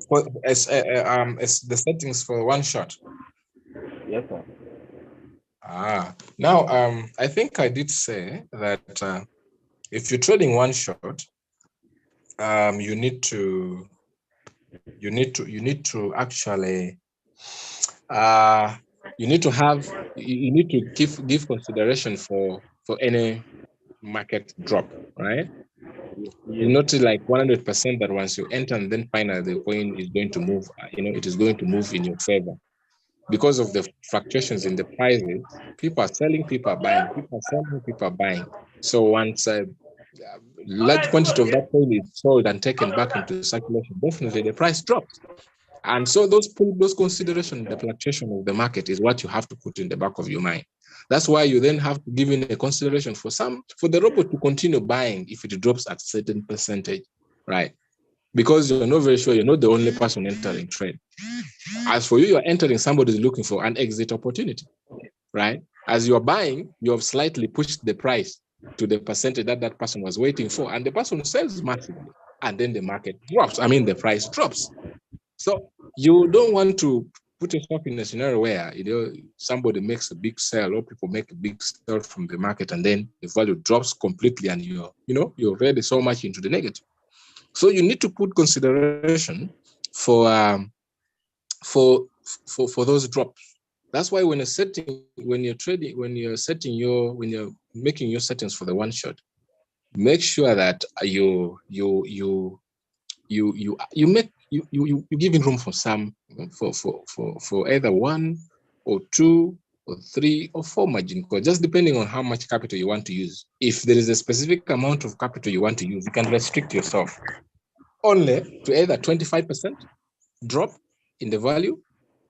For as the settings for one shot. Yes, sir. Now I think I did say that if you're trading one shot, you need to actually you need to give consideration for any market drop, right? Yes. You notice like 100% that once you enter and then finally the coin is going to move, it is going to move in your favor because of the fluctuations in the prices. People are selling, people are buying, people are selling, people are buying. So once a large quantity of that coin is sold and taken back into circulation, definitely the price drops. And so those considerations, the fluctuation of the market is what you have to put in the back of your mind. That's why you then have to give in a consideration for the robot to continue buying if it drops at a certain percentage, right? Because you're not very sure, you're not the only person entering trade. As for you, you're entering, somebody is looking for an exit opportunity, right? As you're buying, you have slightly pushed the price to the percentage that person was waiting for, and the person sells massively, and then the market drops. The price drops. So you don't want to put yourself in a scenario where somebody makes a big sell or people make a big sell from the market and then the value drops completely and you're already so much into the negative. So you need to put consideration for those drops. That's why when you're making your settings for the one shot, make sure that you giving room for some for either 1 or 2 or 3 or 4 margin calls, just depending on how much capital you want to use. If there is a specific amount of capital you want to use, you can restrict yourself only to either 25% drop in the value.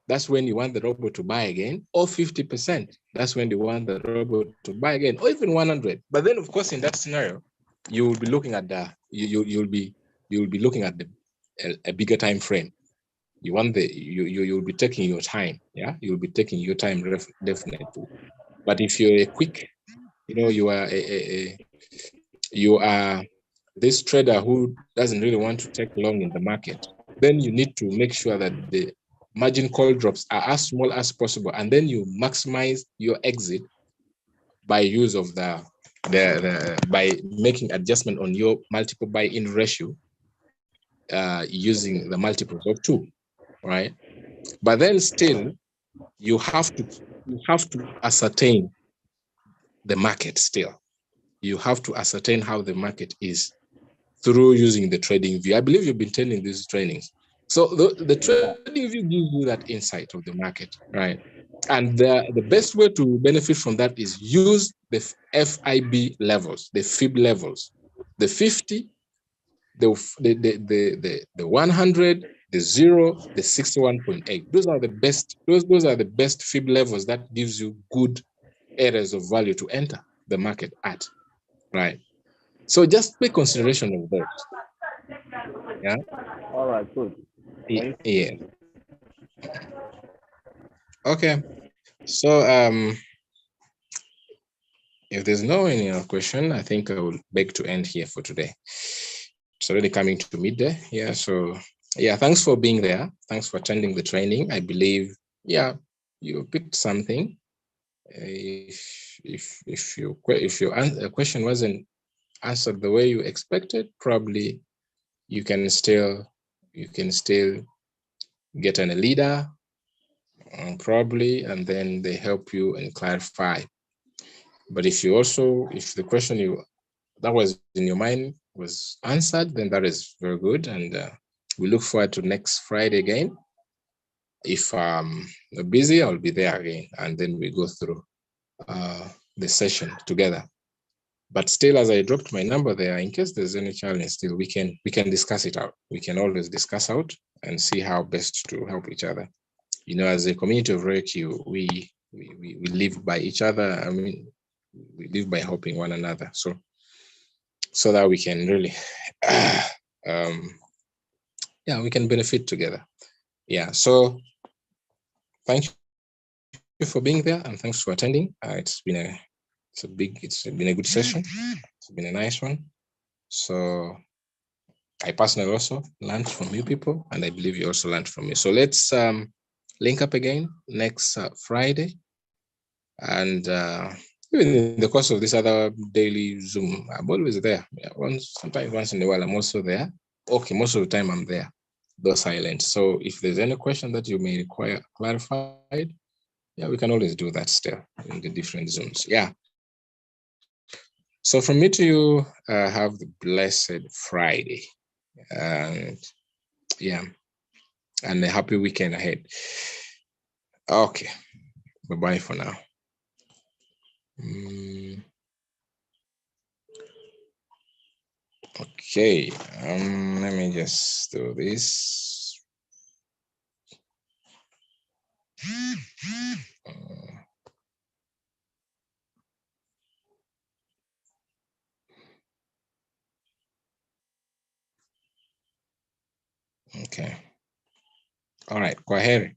That's when you want the robot to buy again, or 50%. That's when you want the robot to buy again, or even 100. But then, of course, in that scenario, you will be looking at you'll be looking at a bigger time frame. You want you'll be taking your time. Yeah, you'll be taking your time definitely. But if you're a quick, you are this trader who doesn't really want to take long in the market, then you need to make sure that the margin call drops are as small as possible, and then you maximize your exit by use of by making adjustment on your multiple buy-in ratio using the multiples of 2, right? But then still you have to ascertain the market. Still you have to ascertain how the market is through using the trading view. I believe you've been attending these trainings. So the trading view gives you that insight of the market, right? And the best way to benefit from that is use the FIB levels, the FIB levels, the 50, the 100, the 0, the 61.8. Those are the best. Those are the best FIB levels that gives you good areas of value to enter the market at, right? So just pay consideration of those. Yeah. All right, good. Yeah. Okay. So if there's no any other question, I think I will beg to end here for today. It's already coming to midday. Yeah. So yeah, thanks for being there. Thanks for attending the training. I believe, yeah, you picked something. If your question wasn't answered the way you expected, probably you can still get a leader, probably, and then they help you and clarify. But if the question that was in your mind was answered, then that is very good, and we look forward to next Friday again. If I'm busy, I'll be there again, and then we go through the session together. But still, as I dropped my number there, in case there's any challenge, still we can discuss it out. We can always discuss out and see how best to help each other. As a community of REQ, we live by each other. I mean, we live by helping one another. So that we can really, we can benefit together. Yeah. So thank you for being there, and thanks for attending. It's been a good session. It's been a nice one. So I personally also learned from you people, and I believe you also learned from me. So let's link up again next Friday. And even in the course of this other daily Zoom, I'm always there. Yeah, sometimes once in a while, I'm also there. Okay, most of the time I'm there, though silent. So if there's any question that you may require clarified, yeah, we can always do that still in the different Zooms. Yeah. So from me to you, have the blessed Friday. And yeah, and a happy weekend ahead. Okay, bye-bye for now. Okay, let me just do this. Okay. All right, kwaheri.